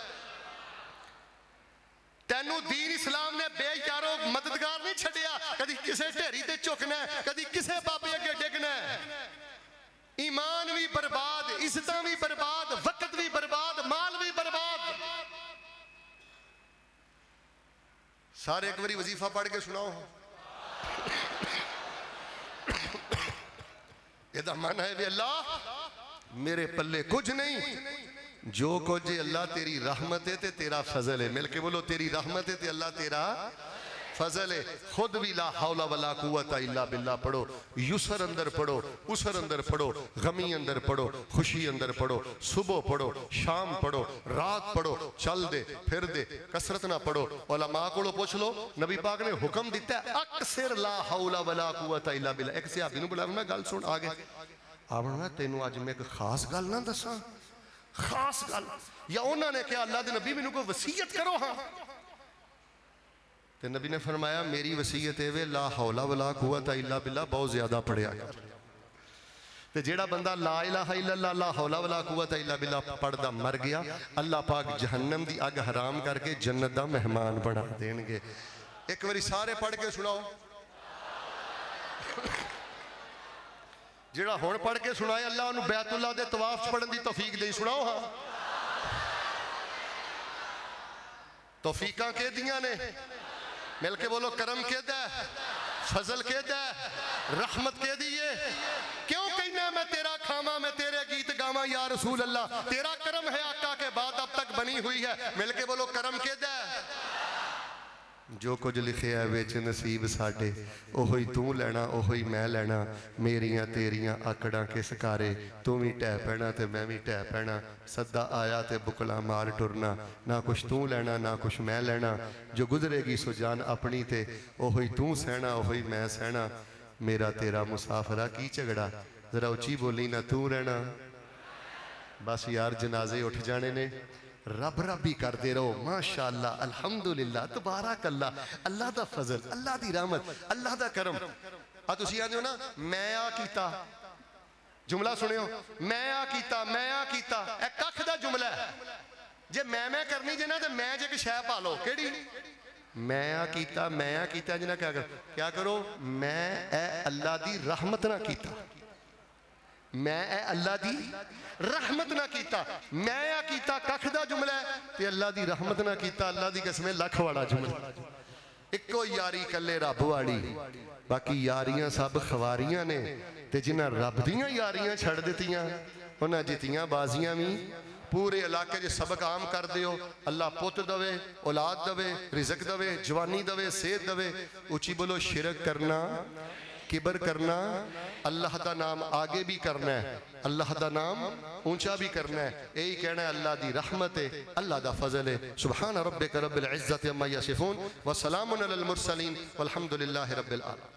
تینوں دین اسلام نے بے یارو مددگار نہیں چھڑیا، کدی کسے ٹھیری تے چکنا ہے، کدی کسے بابے اگے ڈگنا ہے. ایمان بھی برباد، عزتاں بھی برباد، وقت بھی برباد، مال بھی برباد. سارے ایک باری وظیفہ پڑھ کے سناؤ. یہ دا معنی ہے کہ اللہ میرے پلے کچھ نہیں، جو کچھ اللہ تیری رحمت ہے تے تیرا فضل ہے. مل کے بولو تیری رحمت ہے تے اللہ تیرا فضل ہے. خود بھی لا حول ولا قوت الا باللہ پڑھو، یسر اندر پڑھو، اسر اندر پڑھو، غمی اندر پڑھو، خوشی اندر پڑھو، صبح پڑھو، شام پڑھو، رات پڑھو، چل دے پھر دے، کسرت نہ پڑھو. علماء کو پوچھ لو، نبی پاک نے حکم دیتا ہے اکثر لا حول ولا قوت الا باللہ. ایک صحابی نے بولا میں گل سن آگے آپ نے تینوں آج میں ایک خاص گل نہ دساں، خاص گل. یا انہوں نے کہا اللہ دے نبی میں کو وصیت کرو ہاں. تے نبی نے فرمایا میری وصیت ہے لا حول ولا قوت الا باللہ بہت زیادہ پڑھیا گیا. تے جیڑا بندہ لا الہ الا اللہ لا حول ولا قوت الا باللہ پڑھدا مر گیا، اللہ پاک جہنم دی اگ حرام کر کے جنت دا مہمان بنا دین گے. ایک باری سارے پڑھ کے سناؤ. جیڑا ہون پڑھ کے سنائے اللہ انہوں بیت اللہ دے طواف پڑھن دی توفیق دے سناؤ ہاں. توفیقاں کے دیاں نے مل کے بولو کرم کے دے فضل کے دے رحمت کے دیئے کیوں کہنا میں تیرا کھاما میں تیرے گیت گاما یا رسول اللہ تیرا کرم ہے آقا کے بعد اب تک بنی ہوئی ہے مل کے بولو کرم کے دے جو کچھ لکھے ہے ویچ نصیب ساڑھے اوہی تو لینا اوہی میں لینا میریاں تیریاں آکڑاں کے سکارے تو بھی ٹہ پینا تے میں بھی ٹہ پینا صدہ آیا تے بکلا مار ٹرنا نہ کچھ تو لینا نہ کچھ میں لینا جو گزرے گی سو جان اپنی تے اوہی تو سہنا اوہی میں سہنا میرا تیرا مسافرہ کی چگڑا ذرا اچھی بولی نہ تو رہنا بس یار جنازے اٹھ جانے نے رب رب ہی کر دے رہو ماشاءاللہ الحمدللہ تبارک اللہ اللہ دا فضل اللہ دی رحمت اللہ دا کرم تسی آنے ہو نا میں آ کیتا جملہ سنے ہو میں آ کیتا اے ککھ دا جملہ ہے جے میں کرنی جے نا تے میں جے کہ شے پالو کیڑی میں آ کیتا جنا کیا کرو میں اے اللہ دی رحمت نہ کیتا میں اے اللہ دی رحمت نہ کیتا میں آ کیتا ککھ دا جملہ ہے تے اللہ دی رحمت نہ کیتا اللہ دی قسمیں لکھ والا جملہ ایک کو یاری کلے رب واڑی باقی یاریاں سب خواریاں نے تے جنہ رب دیاں یاریاں چھڑ دیتیاں انہاں جتیاں بازیاں بھی پورے علاقے جے سبق عام کر دیو اللہ پوت دوے اولاد دوے رزق دوے جوانی دوے صحت دوے اچھی بولو شرک کرنا کبر کرنا اللہ دا نام آگے بھی کرنا ہے اللہ دا نام اونچا بھی کرنا ہے یہی کہنا ہے اللہ دی رحمت ہے اللہ دا فضل ہے سبحان ربک رب العزت عما یصفون وسلام علی المرسلین والحمدللہ رب العالمین